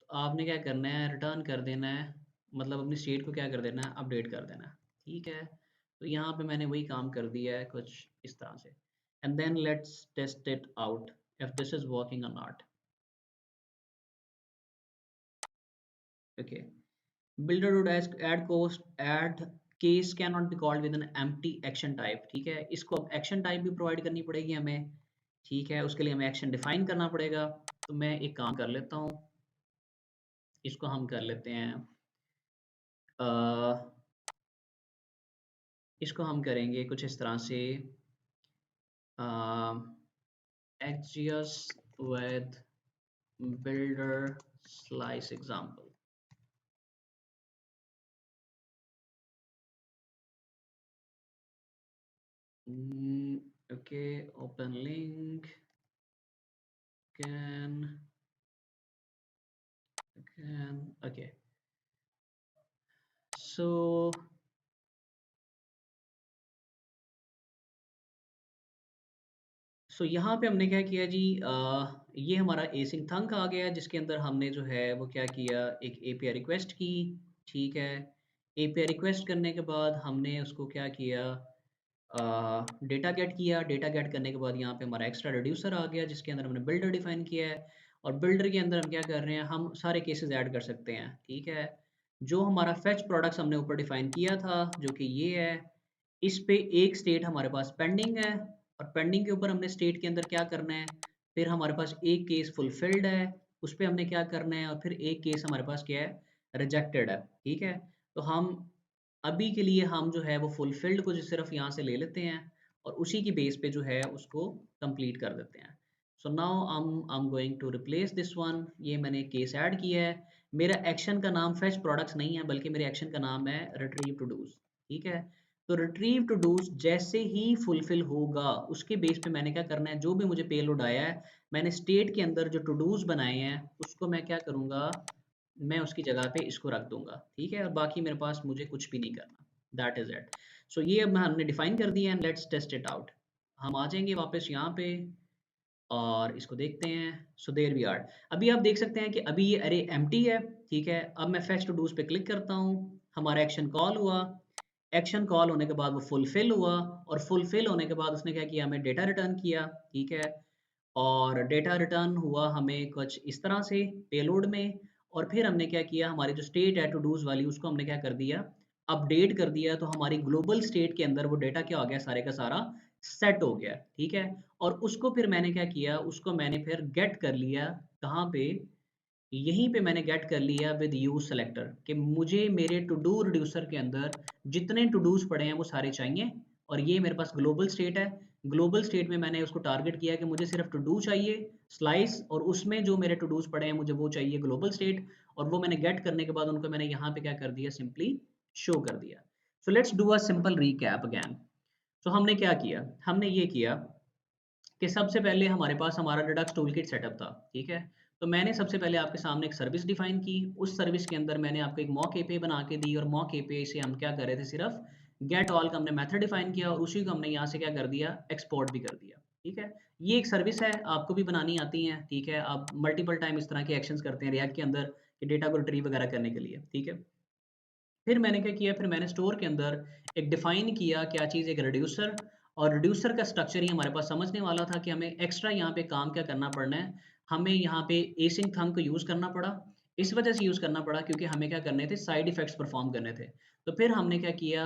आपने क्या करना है, रिटर्न कर देना है, मतलब अपनी स्टेट को क्या कर देना है, अपडेट कर देना है। ठीक है, तो यहाँ पे मैंने वही काम कर दिया है कुछ इस तरह से, and then let's test it out if this is working और not. Okay, builder would add cost add case cannot be called with an empty action type। ठीक है, इसको अब एक्शन टाइप भी प्रोवाइड करनी पड़ेगी हमें। ठीक है, उसके लिए हमें एक्शन डिफाइन करना पड़ेगा। तो मैं एक काम कर लेता हूँ, इसको हम कर लेते हैं, इसको हम करेंगे कुछ इस तरह से, XGS with builder slice example। Okay, open link can okay, so यहाँ पे हमने क्या किया जी, ये हमारा एसिंक थंक आ गया, जिसके अंदर हमने जो है वो क्या किया, एक एपीआई रिक्वेस्ट की। ठीक है, एपीआई रिक्वेस्ट करने के बाद हमने उसको क्या किया, डेटा गेट किया। डेटा गेट करने के बाद यहाँ पे हमारा एक्स्ट्रा रिड्यूसर आ गया, जिसके अंदर हमने बिल्डर डिफाइन किया है, और बिल्डर के अंदर हम क्या कर रहे हैं, हम सारे केसेस ऐड कर सकते हैं। ठीक है, जो हमारा फेच प्रोडक्ट्स हमने ऊपर डिफाइन किया था, जो कि ये है, इस पे एक स्टेट हमारे पास पेंडिंग है, और पेंडिंग के ऊपर हमने स्टेट के अंदर क्या करना है, फिर हमारे पास एक केस फुलफिल्ड है, उस पर हमने क्या करना है, और फिर एक केस हमारे पास क्या है, रिजेक्टेड है। ठीक है, तो हम अभी के लिए हम जो है वो फुलफिल्ड को जो सिर्फ यहाँ से ले लेते हैं, और उसी की बेस पे जो है उसको कंप्लीट कर देते हैं। So now I am going to replace this one, ये मैंने केस ऐड किया है। मेरा एक्शन का नाम फेच प्रोडक्ट्स नहीं है, बल्कि मेरे एक्शन का नाम है रिट्रीव टू डूज। ठीक है, तो रिट्रीव टू डूज जैसे ही फुलफिल होगा, उसके बेस पे मैंने क्या करना है, जो भी मुझे पेलोड आया है, मैंने स्टेट के अंदर जो टू डूज बनाए हैं उसको मैं क्या करूँगा, मैं उसकी जगह पे इसको रख दूंगा। ठीक है, और बाकी मेरे पास मुझे कुछ भी नहीं करना, दैट इज इट। सो ये अब हमने डिफाइन कर दिया and let's test it out. हम आ जाएंगे वापस यहाँ पे और इसको देखते हैं। सो देयर वी आर, अभी आप देख सकते हैं कि अभी ये अरे एम्प्टी है। ठीक है, अब मैं फेच टू डूज पे क्लिक करता हूँ, हमारा एक्शन कॉल हुआ, एक्शन कॉल होने के बाद वो फुलफिल हुआ, और फुलफिल होने के बाद उसने क्या किया, हमें डेटा रिटर्न किया। ठीक है, और डेटा रिटर्न हुआ हमें कुछ इस तरह से पेलोड में, और फिर हमने क्या किया, हमारी जो स्टेट है टू डूज वाली, उसको हमने क्या कर दिया, अपडेट कर दिया। तो हमारी ग्लोबल स्टेट के अंदर वो डेटा क्या हो गया, सारे का सारा सेट हो गया। ठीक है, और उसको फिर मैंने क्या किया, उसको मैंने फिर गेट कर लिया, कहाँ पे, यहीं पे मैंने गेट कर लिया विद यूज सेलेक्टर, कि मुझे मेरे टू डू रिड्यूसर के अंदर जितने टू डूज पड़े हैं वो सारे चाहिए, और ये मेरे पास ग्लोबल स्टेट है। ग्लोबल स्टेट में मैंने उसको टारगेट किया कि मुझे सिर्फ टू डू चाहिए स्लाइस, और उसमें जो मेरे टू डूज पड़े हैं मुझे वो चाहिए ग्लोबल स्टेट, और वो मैंने गेट करने के बाद उनको मैंने यहाँ पे क्या कर दिया, सिंपली शो कर दिया। सो let's do a simple recap again. तो हमने क्या किया, हमने ये किया कि सबसे पहले हमारे पास हमारा डिडक्स टूलकिट सेटअप था। ठीक है, तो मैंने सबसे पहले आपके सामने एक सर्विस डिफाइन की, उस सर्विस के अंदर मैंने आपको एक मॉक एपीआई बना के दी, और मॉक एपीआई से हम क्या कर रहे थे, सिर्फ गेट ऑल का हमने मेथड डिफाइन किया, और उसी को हमने यहाँ से क्या कर दिया, एक्सपोर्ट भी कर दिया। ठीक है, ये एक सर्विस है, आपको भी बनानी आती है। ठीक है, आप मल्टीपल टाइम इस तरह के एक्शंस करते हैं रिएक्ट के अंदर कि डेटा को रिट्रीव वगैरह करने के लिए। ठीक है, फिर मैंने क्या किया, फिर मैंने स्टोर के अंदर एक डिफाइन किया क्या चीज़, एक रिड्यूसर, और रिड्यूसर का स्ट्रक्चर ही हमारे पास समझने वाला था कि हमें एक्स्ट्रा यहाँ पे काम क्या करना पड़ना है, हमें यहाँ पे एसिंक थंब को यूज़ करना पड़ा। इस वजह से यूज़ करना पड़ा क्योंकि हमें क्या करने थे, साइड इफ़ेक्ट्स परफ़ॉर्म करने थे। तो फिर हमने क्या किया,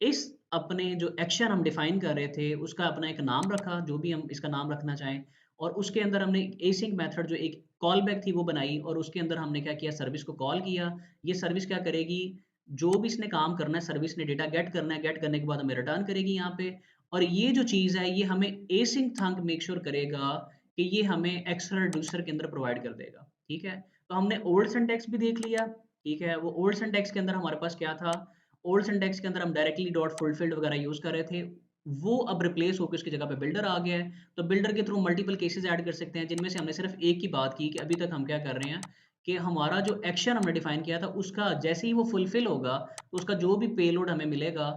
इस अपने जो एक्शन हम डिफ़ाइन कर रहे थे, उसका अपना एक नाम रखा, जो भी हम इसका नाम रखना चाहें, और उसके अंदर हमने एसिंक मेथड जो एक कॉल बैक थी वो बनाई, और उसके अंदर हमने क्या किया, सर्विस को कॉल किया। ये सर्विस क्या करेगी, जो भी इसने काम करना है, सर्विस ने डेटा गेट करना है, गेट करने के बाद हमें रिटर्न करेगी यहाँ पे। और ये जो चीज़ है, ये हमें एसिंक थंक मेक श्योर करेगा कि ये हमें एक्स्ट्रा रिड्यूसर के अंदर प्रोवाइड कर देगा। ठीक है? तो हमने ओल्ड सिंटैक्स भी देख लिया। ठीक है? वो ओल्ड सिंटैक्स के अंदर हमारे पास क्या था, ओल्ड सिंटैक्स के अंदर हम डायरेक्टली डॉट फुलफिल्ड वगैरह यूज़ कर रहे थे। वो अब रिप्लेस होके उसकी जगह पे बिल्डर आ गया है। तो बिल्डर के थ्रू मल्टीपल केसेस ऐड कर सकते हैं, जिनमें से हमने सिर्फ एक की बात की कि अभी तक हम क्या कर रहे हैं कि हमारा जो एक्शन हमने डिफाइन किया था, उसका जैसे ही वो फुलफिल होगा, तो उसका जो भी पेलोड हमें मिलेगा,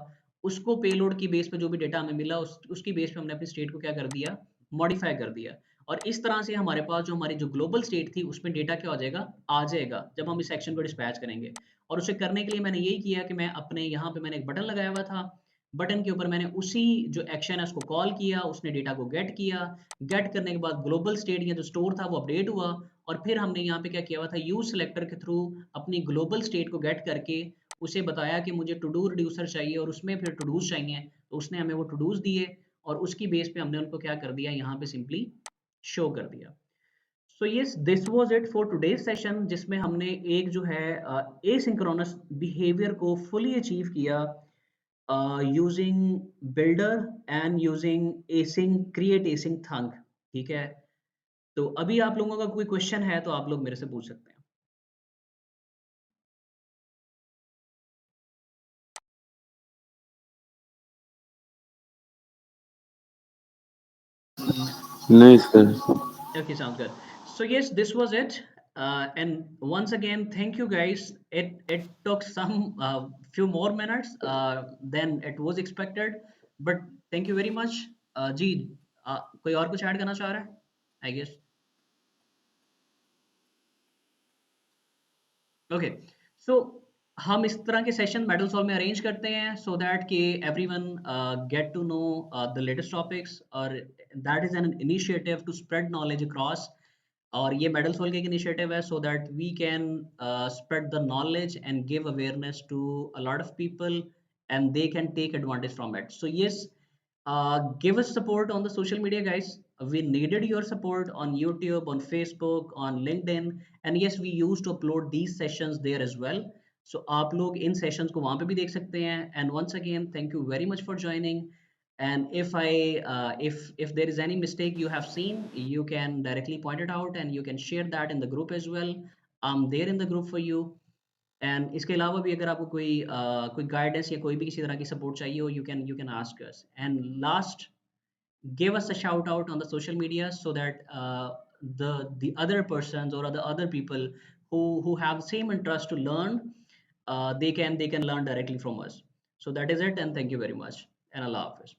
उसको पेलोड की बेस पे जो भी डेटा हमें मिला, उसकी बेस पे हमने अपनी स्टेट को क्या कर दिया, मॉडिफाई कर दिया। और इस तरह से हमारे पास जो हमारी जो ग्लोबल स्टेट थी, उसमें डेटा क्या हो जाएगा, आ जाएगा, जब हम इस एक्शन को डिस्पैच करेंगे। और उसे करने के लिए मैंने यही किया कि मैं अपने यहाँ पे मैंने एक बटन लगाया हुआ था। बटन के ऊपर मैंने उसी जो एक्शन है उसको कॉल किया, उसने डेटा को गेट किया। गेट करने के बाद ग्लोबल स्टेट या जो स्टोर था वो अपडेट हुआ, और फिर हमने यहाँ पे क्या किया हुआ था, यूज सेलेक्टर के थ्रू अपनी ग्लोबल स्टेट को गेट करके उसे बताया कि मुझे टू डू रिड्यूसर चाहिए और उसमें फिर टू डूज चाहिए, तो उसने हमें वो टू डूज दिए, और उसकी बेस पे हमने उनको क्या कर दिया, यहाँ पे सिंपली शो कर दिया। So yes, this was it for today's session, जिसमें हमने एक जो है एसिंक्रोनस बिहेवियर को फुली अचीव किया using builder and using async create async thunk. ठीक है? तो अभी आप लोगों का कोई क्वेश्चन है तो आप लोग मेरे से पूछ सकते हैं। नहीं sir. Okay, sounds good. So yes, this was it. And once again, thank you guys. It took some few more minutes than it was expected, but thank you very much. जी, कोई और कुछ ऐड करना चाह रहा है? I guess. Okay, सो हम इस तरह के सेशन मेडल सॉल में अरेंज करते हैं सो दैट कि everyone get to know the latest topics, और that is an initiative to spread knowledge across. और ये मेडल सोल का एक इनिशिएटिव है so that we can spread the knowledge and give awareness to a lot of people, and they can take advantage from it. So yes, give us support on the social media, guys. We needed your support on YouTube, on Facebook, on LinkedIn, and yes, we used to upload these sessions there as well. So आप लोग इन sessions को वहाँ पे भी देख सकते हैं। And once again, thank you very much for joining. And if there is any mistake you have seen, you can directly point it out and you can share that in the group as well. I'm there in the group for you. And इसके अलावा भी अगर आपको कोई guidance या कोई भी किसी तरह की सपोर्ट चाहिए हो, you can ask us. And last, give us a shout out on the social media so that the other persons or the other people who have same interest to learn, they can learn directly from us. So that is it, and thank you very much, and Allah Hafiz.